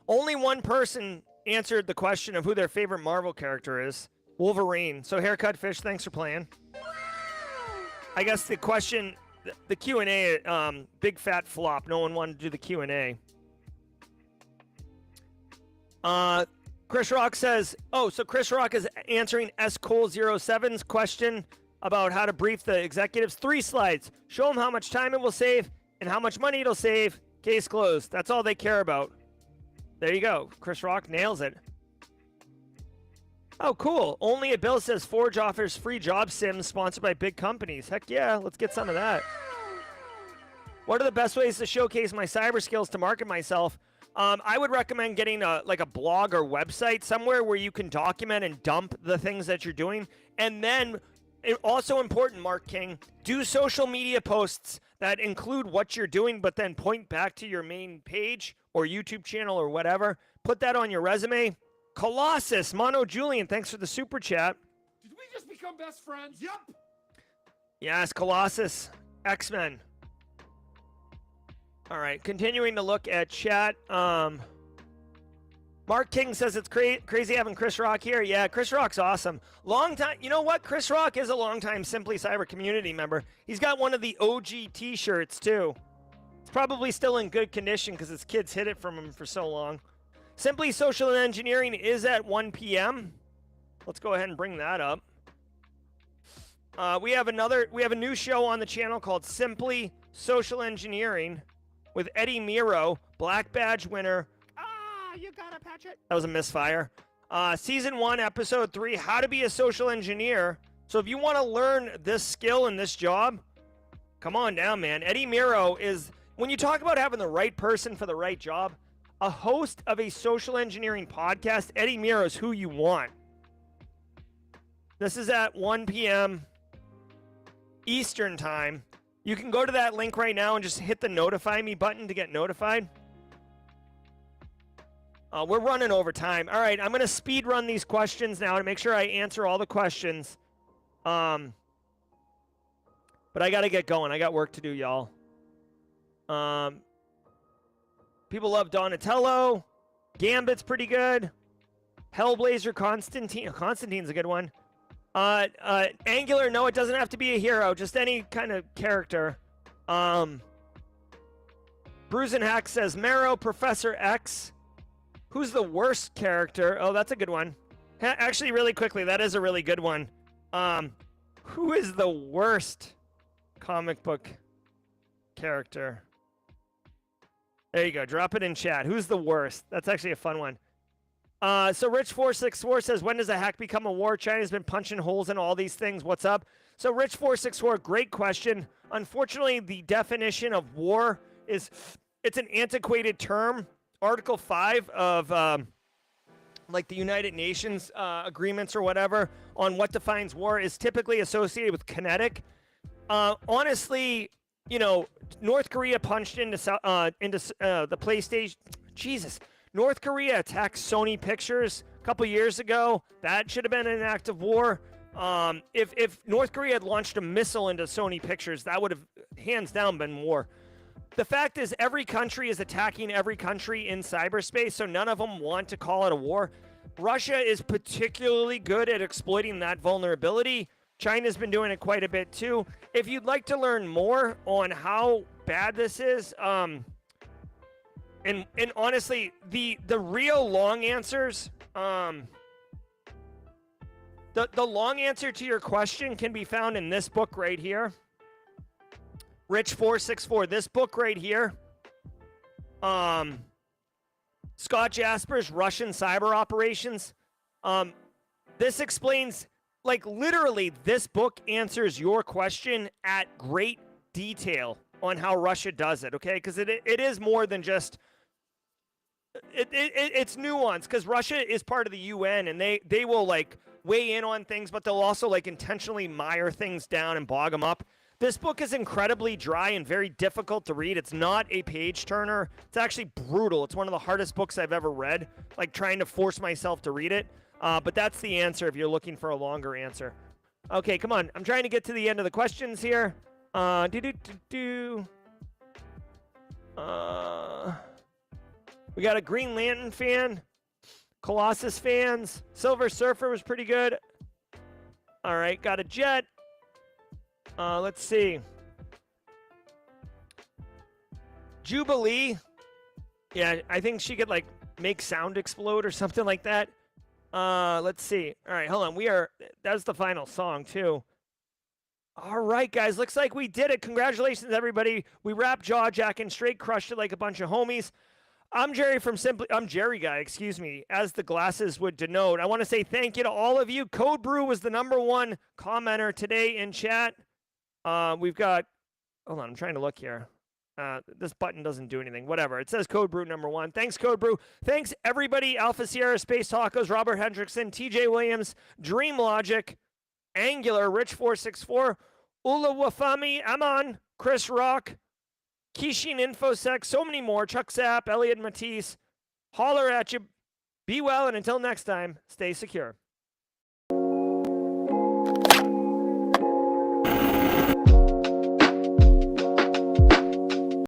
Only one person answered the question of who their favorite Marvel character is. Wolverine. So Haircut Fish, thanks for playing. I guess the question the Q&A, big fat flop. No one wanted to do the Q&A. Chris Rock says, so Chris Rock is answering S. Cole 07's question about how to brief the executives. 3 slides. Show them how much time it will save and how much money it'll save. Case closed. That's all they care about. There you go. Chris Rock nails it. Oh, cool. Only a Bill says Forge offers free job sims sponsored by big companies. Heck yeah, let's get some of that. What are the best ways to showcase my cyber skills to market myself? I would recommend getting a blog or website somewhere where you can document and dump the things that you're doing. And then, also important, Mark King, do social media posts that include what you're doing, but then point back to your main page or YouTube channel or whatever. Put that on your resume. Colossus, Mono Julian, thanks for the super chat. Did we just become best friends? Yep. Yes, Colossus, X-Men. All right, continuing to look at chat. Mark King says it's crazy having Chris Rock here. Yeah, Chris Rock's awesome. Long time. You know what? Chris Rock is a long-time Simply Cyber community member. He's got one of the OG T-shirts too. It's probably still in good condition because his kids hid it from him for so long. Simply Social Engineering is at 1 p.m. Let's go ahead and bring that up. We have a new show on the channel called Simply Social Engineering with Eddie Miro, Black Badge winner. You gotta patch it. That was a misfire. Season 1, Episode 3, How to be a Social Engineer. So if you want to learn this skill and this job, come on down, man. Eddie Miro is, when you talk about having the right person for the right job, a host of a social engineering podcast, Eddie Miro is who you want. This is at 1 p.m. Eastern time. You can go to that link right now and just hit the notify me button to get notified. We're running over time. All right, I'm going to speed run these questions now to make sure I answer all the questions. But I got to get going. I got work to do, y'all. People love Donatello. Gambit's pretty good. Hellblazer Constantine. Constantine's a good one. Angular, no, it doesn't have to be a hero. Just any kind of character. Bruisin' Hack says, Marrow, Professor X. Who's the worst character? Oh, that's a good one. Actually, really quickly, that is a really good one. Who is the worst comic book character? There you go. Drop it in chat. Who's the worst? That's actually a fun one. So Rich464 says, when does a hack become a war? China's been punching holes in all these things. What's up? So Rich464, great question. Unfortunately, the definition of war is, it's an antiquated term. Article 5 of like the United Nations agreements or whatever on what defines war is typically associated with kinetic. Honestly, you know, North Korea punched into the PlayStation. Jesus. North Korea attacked Sony Pictures a couple years ago. That should have been an act of war. If North Korea had launched a missile into Sony Pictures, that would have hands down been war. The fact is, every country is attacking every country in cyberspace, so none of them want to call it a war. Russia is particularly good at exploiting that vulnerability. China's been doing it quite a bit too. If you'd like to learn more on how bad this is, and honestly, the real long answers, the long answer to your question can be found in this book right here. Rich464, this book right here. Scott Jasper's Russian Cyber Operations. This explains, like, literally, this book answers your question at great detail on how Russia does it, okay? Because it is more than just... It's nuanced, because Russia is part of the UN, and they will, like, weigh in on things, but they'll also, like, intentionally mire things down and bog them up. This book is incredibly dry and very difficult to read. It's not a page turner. It's actually brutal. It's one of the hardest books I've ever read, like trying to force myself to read it. But that's the answer if you're looking for a longer answer. Okay, come on. I'm trying to get to the end of the questions here. We got a Green Lantern fan. Colossus fans. Silver Surfer was pretty good. All right, got a Jet. Let's see. Jubilee. Yeah, I think she could like make sound explode or something like that. Let's see. All right, hold on. That's the final song too. All right, guys. Looks like we did it. Congratulations, everybody. We wrapped Jawjackin, straight crushed it like a bunch of homies. I'm Jerry Guy, excuse me, as the glasses would denote. I want to say thank you to all of you. Code Brew was the #1 commenter today in chat. We've got, hold on, I'm trying to look here. This button doesn't do anything. Whatever. It says Code Brew #1. Thanks, Code Brew. Thanks, everybody. Alpha Sierra, Space Tacos, Robert Hendrickson, TJ Williams, Dream Logic, Angular, Rich464, Ula Wafami, Amon, Chris Rock, Kishin Infosec, so many more. Chuck Sapp, Elliot Matisse. Holler at you. Be well, and until next time, stay secure.